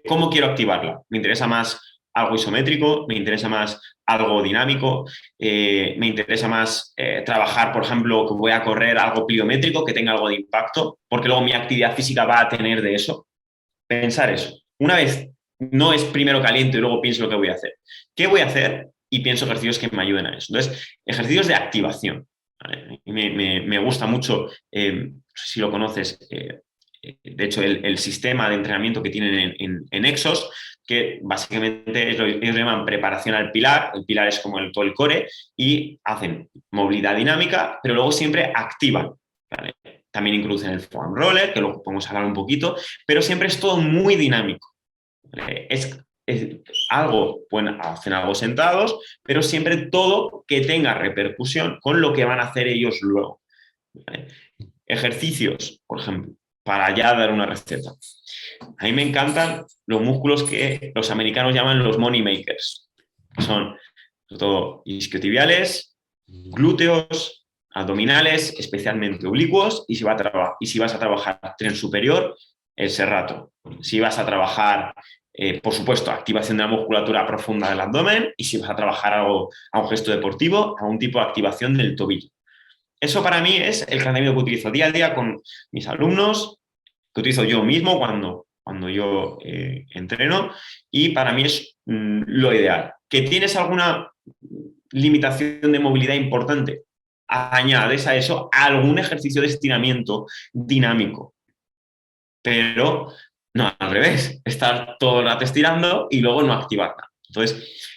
¿Cómo quiero activarla? ¿Me interesa más algo isométrico? ¿Me interesa más algo dinámico? ¿Me interesa más trabajar, por ejemplo, que voy a correr algo pliométrico, que tenga algo de impacto? Porque luego mi actividad física va a tener de eso. Pensar eso. Una vez no es primero caliente y luego pienso lo que voy a hacer. ¿Qué voy a hacer? Y pienso ejercicios que me ayuden a eso. Entonces, ejercicios de activación. ¿Vale? Me gusta mucho, no sé si lo conoces, de hecho, el sistema de entrenamiento que tienen en Exos, que básicamente ellos llaman preparación al pilar. El pilar es como todo el core y hacen movilidad dinámica, pero luego siempre activan. ¿Vale? También introducen el foam roller, que luego podemos hablar un poquito, pero siempre es todo muy dinámico. ¿Vale? Es algo, pueden hacer algo sentados, pero siempre todo que tenga repercusión con lo que van a hacer ellos luego. ¿Vale? Ejercicios, por ejemplo, para ya dar una receta. A mí me encantan los músculos que los americanos llaman los money makers, que son sobre todo isquiotibiales, glúteos, abdominales, especialmente oblicuos, y si vas a trabajar tren superior, el serrato. Si vas a trabajar, por supuesto, activación de la musculatura profunda del abdomen, y si vas a trabajar algo, a un gesto deportivo, a un tipo de activación del tobillo. Eso para mí es el calentamiento que utilizo día a día con mis alumnos, que utilizo yo mismo cuando yo entreno, y para mí es lo ideal. ¿Que tienes alguna limitación de movilidad importante? Añades a eso algún ejercicio de estiramiento dinámico, pero no al revés, estar todo el rato estirando y luego no activar nada. Entonces,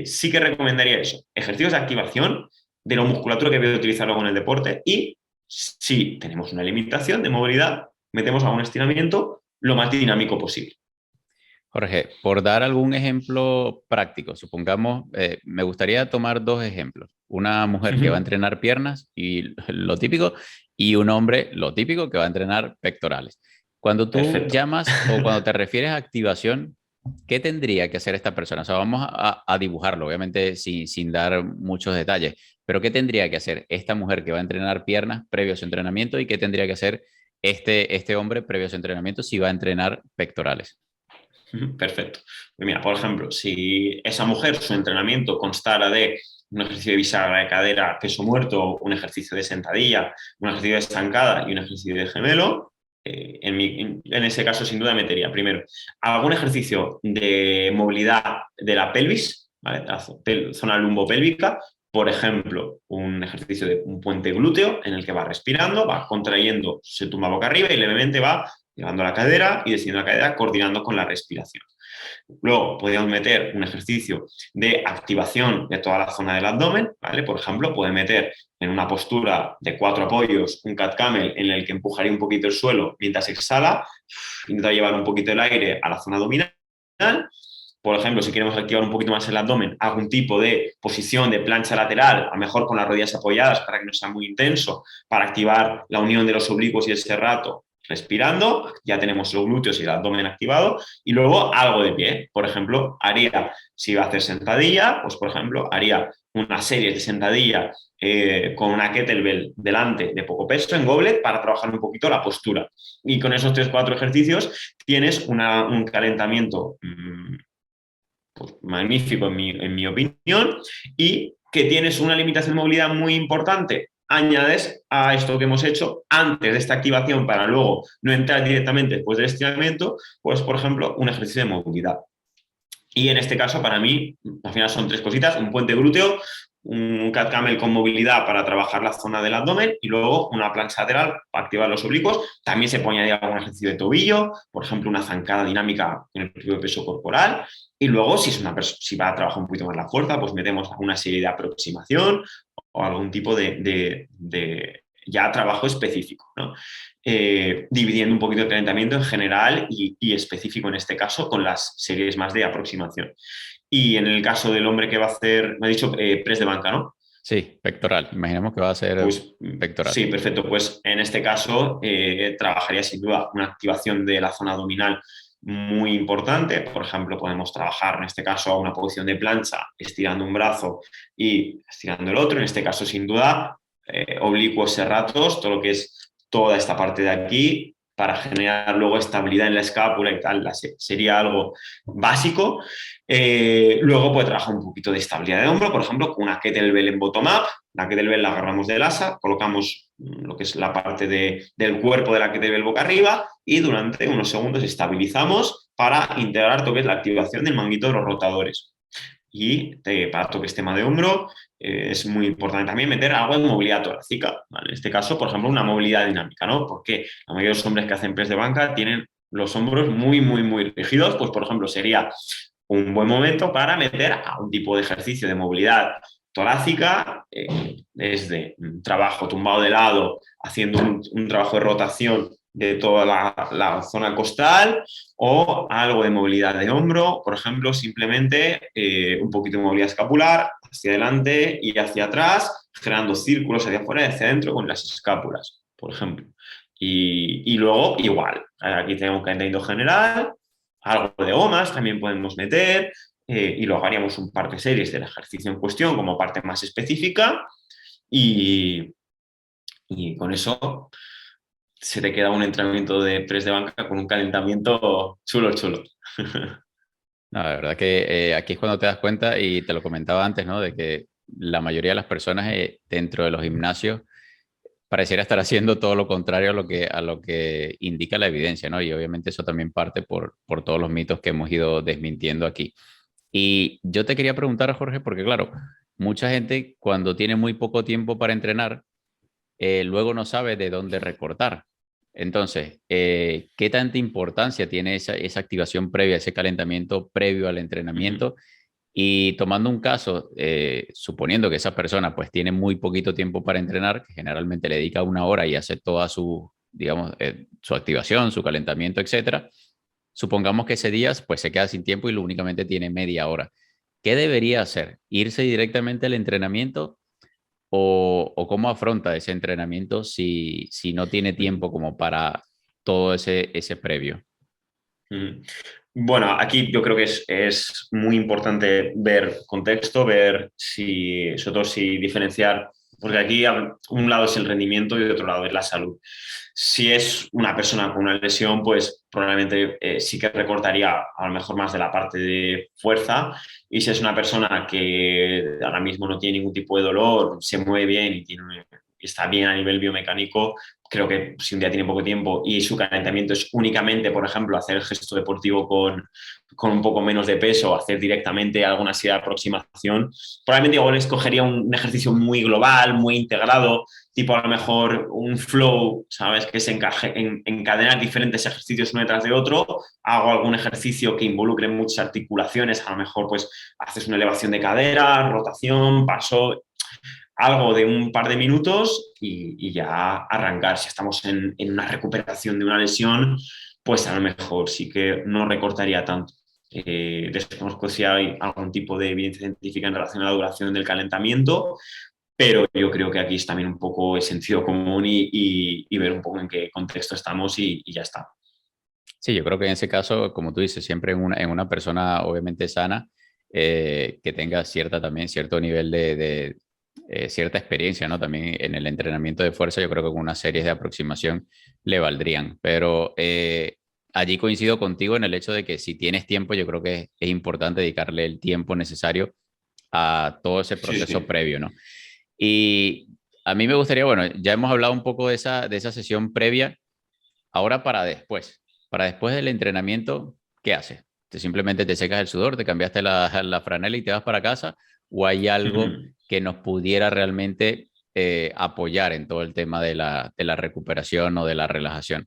sí que recomendaría eso, ejercicios de activación de la musculatura que voy a utilizar luego en el deporte y si tenemos una limitación de movilidad, metemos a un estiramiento lo más dinámico posible. Jorge, por dar algún ejemplo práctico, supongamos, me gustaría tomar dos ejemplos. Una mujer que va a entrenar piernas y lo típico, y un hombre, lo típico, que va a entrenar pectorales. Cuando tú Perfecto. llamas o cuando te refieres a activación, ¿qué tendría que hacer esta persona? O sea, vamos a dibujarlo, obviamente sin dar muchos detalles, pero ¿qué tendría que hacer esta mujer que va a entrenar piernas previo a su entrenamiento y qué tendría que hacer este hombre previo a su entrenamiento si va a entrenar pectorales? Perfecto. Pues mira, por ejemplo, si esa mujer, su entrenamiento constara de un ejercicio de bisagra de cadera, peso muerto, un ejercicio de sentadilla, un ejercicio de estancada y un ejercicio de gemelo, en ese caso sin duda metería primero algún ejercicio de movilidad de la pelvis, ¿vale? La zona lumbopélvica, por ejemplo, un ejercicio de un puente glúteo en el que va respirando, va contrayendo, se tumba boca arriba y levemente va llevando la cadera y descendiendo la cadera, coordinando con la respiración. Luego podríamos meter un ejercicio de activación de toda la zona del abdomen, ¿vale? Por ejemplo, puede meter en una postura de 4 apoyos un cat camel en el que empujaría un poquito el suelo mientras exhala, intenta llevar un poquito el aire a la zona abdominal. Por ejemplo, si queremos activar un poquito más el abdomen, algún tipo de posición de plancha lateral, a lo mejor con las rodillas apoyadas para que no sea muy intenso, para activar la unión de los oblicuos y el serrato, respirando, ya tenemos los glúteos y el abdomen activado, y luego algo de pie. Por ejemplo, si va a hacer sentadilla, pues por ejemplo, haría una serie de sentadilla con una kettlebell delante de poco peso en goblet para trabajar un poquito la postura. Y con esos 3-4 ejercicios tienes un calentamiento pues, magnífico en mi opinión, y que tienes una limitación de movilidad muy importante. Añades a esto que hemos hecho antes de esta activación para luego no entrar directamente después del estiramiento, pues por ejemplo un ejercicio de movilidad. Y en este caso, para mí, al final son 3 cositas: un puente glúteo, un cat camel con movilidad para trabajar la zona del abdomen y luego una plancha lateral para activar los oblicuos. También se puede añadir algún ejercicio de tobillo, por ejemplo, una zancada dinámica con el propio peso corporal. Y luego, si va a trabajar un poquito más la fuerza, pues metemos alguna serie de aproximación o algún tipo de ya trabajo específico, ¿no? Dividiendo un poquito el calentamiento en general y específico en este caso con las series más de aproximación. Y en el caso del hombre que va a hacer, me ha dicho press de banca, ¿no? Sí, pectoral. Imaginemos que va a ser Pues pectoral. sí, perfecto. Pues en este caso trabajaría sin duda una activación de la zona abdominal muy importante. Por ejemplo, podemos trabajar en este caso a una posición de plancha, estirando un brazo y estirando el otro. En este caso, sin duda, oblicuos serratos, todo lo que es toda esta parte de aquí, para generar luego estabilidad en la escápula y tal. Sería algo básico. Luego puede trabajar un poquito de estabilidad de hombro, por ejemplo, con una kettlebell en bottom-up. La kettlebell la agarramos del asa, colocamos lo que es la parte del cuerpo de la kettlebell boca arriba y durante unos segundos estabilizamos para integrar todo lo que es la activación del manguito de los rotadores. Y para todo este tema de hombro es muy importante también meter algo de movilidad torácica, ¿vale? En este caso, por ejemplo, una movilidad dinámica, ¿no? Porque la mayoría de los hombres que hacen press de banca tienen los hombros muy, muy, muy rígidos. Pues, por ejemplo, sería un buen momento para meter a un tipo de ejercicio de movilidad torácica, desde un trabajo tumbado de lado, haciendo un trabajo de rotación de toda la zona costal, o algo de movilidad de hombro, por ejemplo, simplemente un poquito de movilidad escapular hacia adelante y hacia atrás, generando círculos hacia afuera y hacia adentro con las escápulas, por ejemplo. Y luego, igual, aquí tenemos un calentamiento general, algo de gomas también podemos meter, y luego haríamos un par de series del ejercicio en cuestión como parte más específica, y, y con eso se te queda un entrenamiento de press de banca con un calentamiento chulo, chulo. No, la verdad que aquí es cuando te das cuenta, y te lo comentaba antes, ¿no? De que la mayoría de las personas dentro de los gimnasios pareciera estar haciendo todo lo contrario a lo que indica la evidencia, ¿no? Y obviamente eso también parte por todos los mitos que hemos ido desmintiendo aquí. Y yo te quería preguntar, Jorge, porque claro, mucha gente cuando tiene muy poco tiempo para entrenar, luego no sabe de dónde recortar. Entonces, ¿qué tanta importancia tiene esa activación previa, ese calentamiento previo al entrenamiento? Y tomando un caso, suponiendo que esa persona pues tiene muy poquito tiempo para entrenar, que generalmente le dedica 1 hora y hace toda su, digamos, su activación, su calentamiento, etcétera. Supongamos que ese día pues se queda sin tiempo y lo únicamente tiene media hora. ¿Qué debería hacer? ¿Irse directamente al entrenamiento o cómo afronta ese entrenamiento si no tiene tiempo como para todo ese previo? Bueno, aquí yo creo que es muy importante ver contexto, ver si, sobre todo si diferenciar, porque aquí un lado es el rendimiento y otro lado es la salud. Si es una persona con una lesión, pues probablemente sí que recortaría a lo mejor más de la parte de fuerza. Y si es una persona que ahora mismo no tiene ningún tipo de dolor, se mueve bien y está bien a nivel biomecánico, creo que si un día tiene poco tiempo y su calentamiento es únicamente, por ejemplo, hacer el gesto deportivo con un poco menos de peso, hacer directamente alguna serie de aproximación, probablemente igual escogería un ejercicio muy global, muy integrado, tipo a lo mejor un flow, ¿sabes? Que se encadenar diferentes ejercicios uno detrás de otro. Hago algún ejercicio que involucre muchas articulaciones, a lo mejor pues haces una elevación de cadera, rotación, paso, algo de un par de minutos y ya arrancar. Si estamos en una recuperación de una lesión, pues a lo mejor sí que no recortaría tanto. Desconozco si hay algún tipo de evidencia científica en relación a la duración del calentamiento, pero yo creo que aquí es también un poco el sentido común y ver un poco en qué contexto estamos y ya está. Sí, yo creo que en ese caso, como tú dices, siempre en una persona obviamente sana, que tenga también cierto nivel de cierta experiencia, ¿no? También en el entrenamiento de fuerza, yo creo que con unas series de aproximación le valdrían. Pero allí coincido contigo en el hecho de que si tienes tiempo, yo creo que es importante dedicarle el tiempo necesario a todo ese Sí, proceso sí. previo, ¿no? Y a mí me gustaría, bueno, ya hemos hablado un poco de esa sesión previa. Ahora para después del entrenamiento, ¿qué haces? ¿Simplemente te secas el sudor, te cambiaste la franela y te vas para casa? ¿O hay algo que nos pudiera realmente apoyar en todo el tema de la recuperación o de la relajación?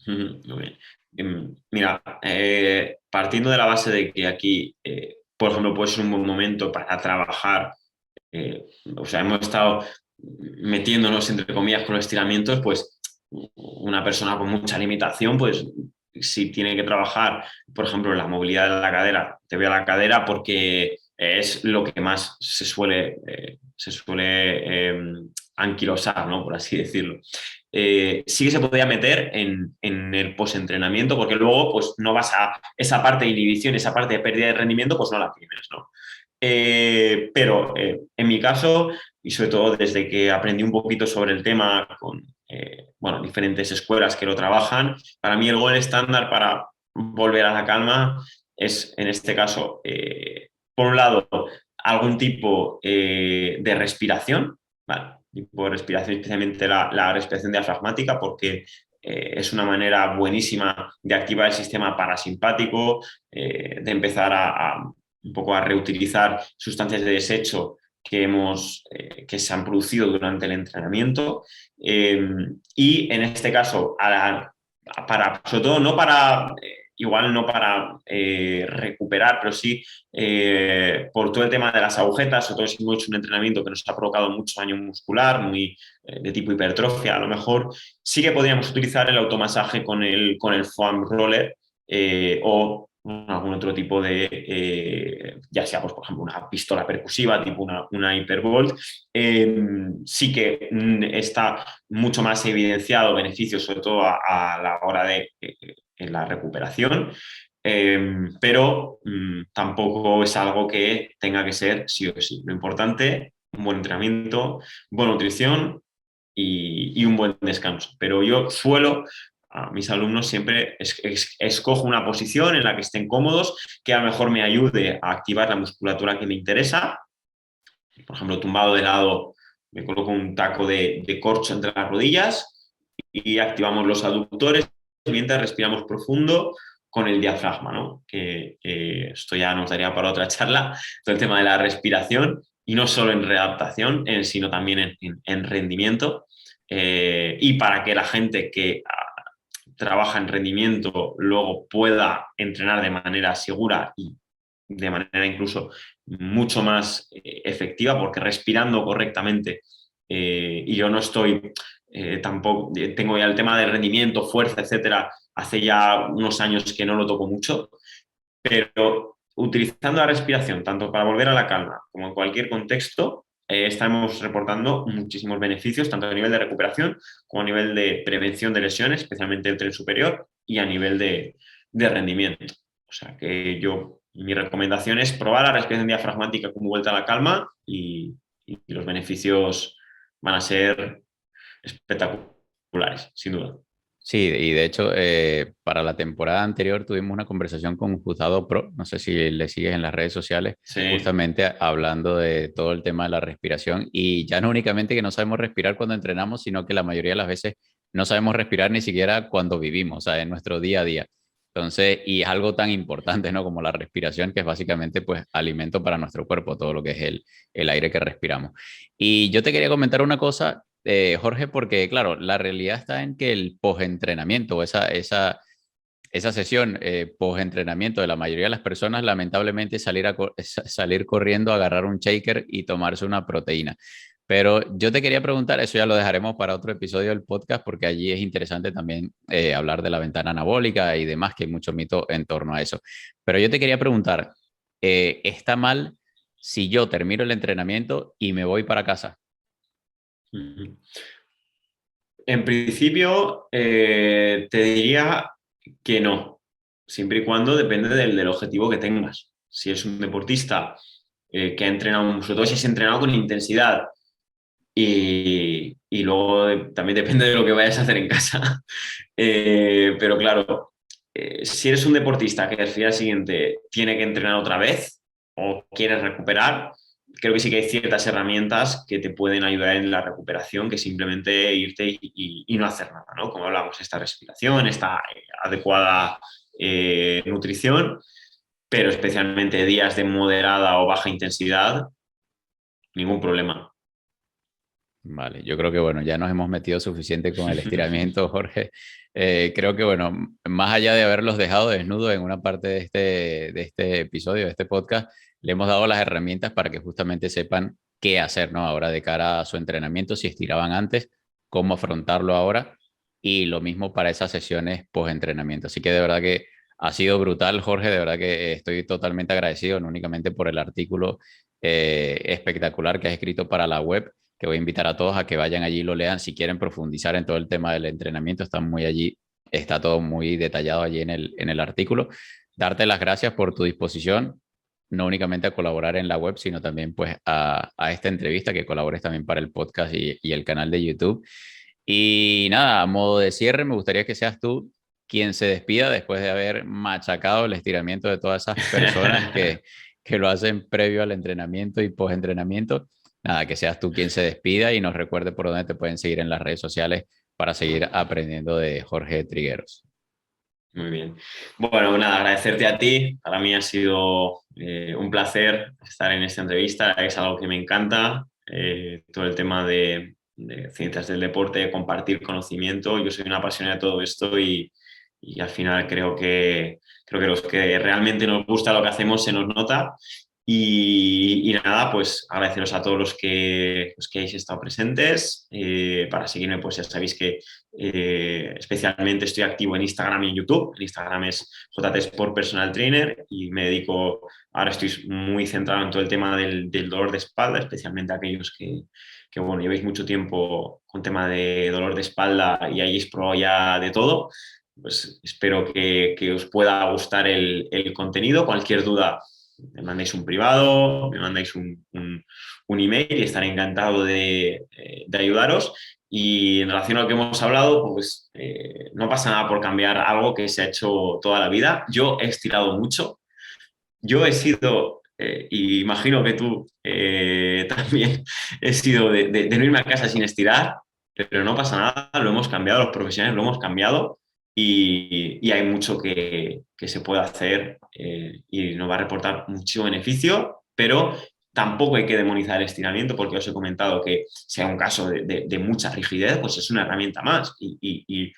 Muy bien. Mira, partiendo de la base de que aquí, por ejemplo, puede ser un buen momento para trabajar, o sea, hemos estado metiéndonos, entre comillas, con los estiramientos, pues una persona con mucha limitación, pues si tiene que trabajar, por ejemplo, en la movilidad de la cadera, te voy a la cadera porque es lo que más se suele anquilosar, ¿no? Por así decirlo. Sí que se podría meter en el post-entrenamiento, porque luego pues no vas a esa parte de inhibición, esa parte de pérdida de rendimiento, pues no la tienes, ¿no? Pero en mi caso, y sobre todo desde que aprendí un poquito sobre el tema con bueno, diferentes escuelas que lo trabajan, para mí el gol estándar para volver a la calma es, en este caso, por un lado, algún tipo de respiración, ¿vale? Tipo de respiración, especialmente la respiración diafragmática, porque es una manera buenísima de activar el sistema parasimpático, de empezar un poco a reutilizar sustancias de desecho que se han producido durante el entrenamiento. Y en este caso, sobre todo no para, igual no para recuperar, pero sí por todo el tema de las agujetas, sobre todo si hemos hecho un entrenamiento que nos ha provocado mucho daño muscular, muy de tipo hipertrofia, a lo mejor sí que podríamos utilizar el automasaje con el foam roller o algún otro tipo ya sea, pues, por ejemplo, una pistola percusiva, tipo una Hypervolt, sí que está mucho más evidenciado beneficios, sobre todo a la hora de en la recuperación, pero tampoco es algo que tenga que ser sí o sí. Lo importante, un buen entrenamiento, buena nutrición y un buen descanso. Pero yo suelo a mis alumnos siempre escojo una posición en la que estén cómodos, que a lo mejor me ayude a activar la musculatura que me interesa. Por ejemplo, tumbado de lado, me coloco un taco de corcho entre las rodillas y activamos los aductores mientras respiramos profundo con el diafragma, ¿no? Que esto ya nos daría para otra charla, todo el tema de la respiración y no solo en readaptación, sino también en rendimiento. Y para que la gente que trabaja en rendimiento luego pueda entrenar de manera segura y de manera incluso mucho más efectiva, porque respirando correctamente, y yo no estoy tampoco, tengo ya el tema de rendimiento, fuerza, etcétera, hace ya unos años que no lo toco mucho, pero utilizando la respiración, tanto para volver a la calma como en cualquier contexto, estamos reportando muchísimos beneficios, tanto a nivel de recuperación como a nivel de prevención de lesiones, especialmente el tren superior, y a nivel de rendimiento. O sea que mi recomendación es probar la respiración diafragmática como vuelta a la calma y los beneficios van a ser espectaculares, sin duda. Sí, y de hecho, para la temporada anterior tuvimos una conversación con Gustavo Pro, no sé si le sigues en las redes sociales, Sí. justamente hablando de todo el tema de la respiración y ya no únicamente que no sabemos respirar cuando entrenamos, sino que la mayoría de las veces no sabemos respirar ni siquiera cuando vivimos, o sea, en nuestro día a día. Entonces, y es algo tan importante, ¿no? Como la respiración, que es básicamente, pues, alimento para nuestro cuerpo, todo lo que es el aire que respiramos. Y yo te quería comentar una cosa, Jorge, porque claro, la realidad está en que el post-entrenamiento, esa sesión post-entrenamiento de la mayoría de las personas, lamentablemente salir corriendo, agarrar un shaker y tomarse una proteína. Pero yo te quería preguntar, eso ya lo dejaremos para otro episodio del podcast, porque allí es interesante también hablar de la ventana anabólica y demás, que hay mucho mito en torno a eso. Pero yo te quería preguntar, ¿está mal si yo termino el entrenamiento y me voy para casa? Ujú. En principio, te diría que no, siempre y cuando depende del objetivo que tengas. Si es un deportista que ha entrenado, sobre todo si has entrenado con intensidad y luego también depende de lo que vayas a hacer en casa. Pero claro, si eres un deportista que al día siguiente tiene que entrenar otra vez o quieres recuperar, creo que sí que hay ciertas herramientas que te pueden ayudar en la recuperación que simplemente irte y no hacer nada, ¿no? Como hablamos, esta respiración, esta adecuada nutrición, pero especialmente días de moderada o baja intensidad, ningún problema. Vale, yo creo que bueno, ya nos hemos metido suficiente con el estiramiento, Jorge. Creo que bueno, más allá de haberlos dejado desnudos en una parte de este episodio, de este podcast, le hemos dado las herramientas para que justamente sepan qué hacer, ¿no? Ahora de cara a su entrenamiento, si estiraban antes, cómo afrontarlo ahora y lo mismo para esas sesiones post-entrenamiento. Así que de verdad que ha sido brutal, Jorge, de verdad que estoy totalmente agradecido, no únicamente por el artículo espectacular que has escrito para la web, que voy a invitar a todos a que vayan allí y lo lean si quieren profundizar en todo el tema del entrenamiento. Está muy allí, está todo muy detallado allí en el artículo. Darte las gracias por tu disposición, no únicamente a colaborar en la web, sino también pues a esta entrevista, que colabores también para el podcast y el canal de YouTube. Y nada, a modo de cierre, me gustaría que seas tú quien se despida después de haber machacado el estiramiento de todas esas personas que lo hacen previo al entrenamiento y post-entrenamiento. Nada, que seas tú quien se despida y nos recuerde por dónde te pueden seguir en las redes sociales para seguir aprendiendo de Jorge Trigueros. Muy bien. Bueno, nada, agradecerte a ti. Para mí ha sido un placer estar en esta entrevista. Es algo que me encanta. Todo el tema de ciencias del deporte, compartir conocimiento. Yo soy una apasionada de todo esto y al final creo que los que realmente nos gusta lo que hacemos se nos nota. Y nada, pues agradeceros a todos los que hayáis estado presentes. Para seguirme, pues ya sabéis que especialmente estoy activo en Instagram y en YouTube. En Instagram es JT Sport Personal Trainer y me dedico, ahora estoy muy centrado en todo el tema del dolor de espalda, especialmente aquellos que, bueno, llevéis mucho tiempo con tema de dolor de espalda y hayáis probado ya de todo. Pues espero que os pueda gustar el contenido. Cualquier duda, me mandáis un privado, me mandáis un email y estaré encantado de ayudaros. Y en relación a lo que hemos hablado, pues no pasa nada por cambiar algo que se ha hecho toda la vida. Yo he estirado mucho. Yo he sido, y imagino que tú también, he sido de no irme a casa sin estirar, pero no pasa nada, lo hemos cambiado, los profesionales lo hemos cambiado y hay mucho que se puede hacer y nos va a reportar mucho beneficio, pero tampoco hay que demonizar el estiramiento porque os he comentado que sea un caso de mucha rigidez, pues es una herramienta más y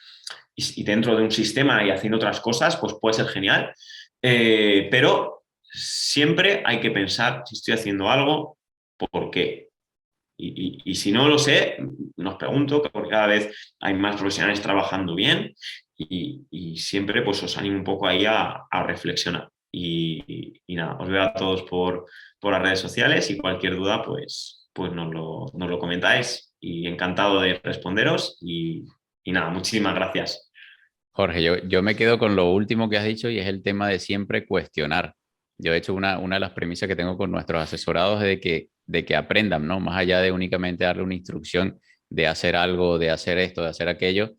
dentro de un sistema y haciendo otras cosas, pues puede ser genial. Pero siempre hay que pensar si estoy haciendo algo, ¿por qué? Y si no lo sé, nos pregunto, porque cada vez hay más profesionales trabajando bien y siempre pues os animo un poco ahí a reflexionar. Y nada, os veo a todos por las redes sociales y cualquier duda pues nos lo comentáis y encantado de responderos y nada, muchísimas gracias. Jorge, yo me quedo con lo último que has dicho y es el tema de siempre cuestionar. Yo, de hecho, una de las premisas que tengo con nuestros asesorados es de que aprendan, ¿no? Más allá de únicamente darle una instrucción de hacer algo, de hacer esto, de hacer aquello,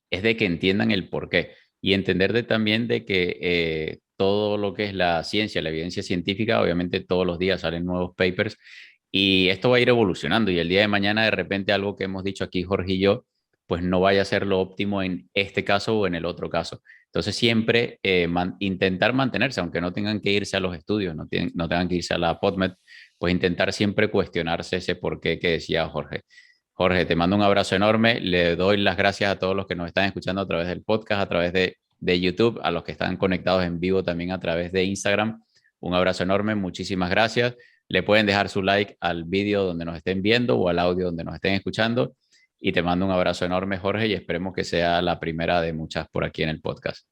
es de que entiendan el por qué y entender también de que todo lo que es la ciencia, la evidencia científica, obviamente todos los días salen nuevos papers y esto va a ir evolucionando y el día de mañana de repente algo que hemos dicho aquí Jorge y yo, pues no vaya a ser lo óptimo en este caso o en el otro caso. Entonces siempre intentar mantenerse, aunque no tengan que irse a los estudios, no tengan que irse a la PodMed, pues intentar siempre cuestionarse ese por qué que decía Jorge. Jorge, te mando un abrazo enorme. Le doy las gracias a todos los que nos están escuchando a través del podcast, a través de YouTube, a los que están conectados en vivo también a través de Instagram. Un abrazo enorme, muchísimas gracias. Le pueden dejar su like al vídeo donde nos estén viendo o al audio donde nos estén escuchando. Y te mando un abrazo enorme, Jorge, y esperemos que sea la primera de muchas por aquí en el podcast.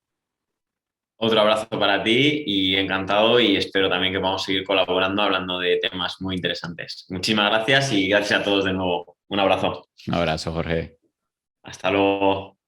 Otro abrazo para ti y encantado y espero también que podamos seguir colaborando hablando de temas muy interesantes. Muchísimas gracias y gracias a todos de nuevo. Un abrazo. Un abrazo, Jorge. Hasta luego.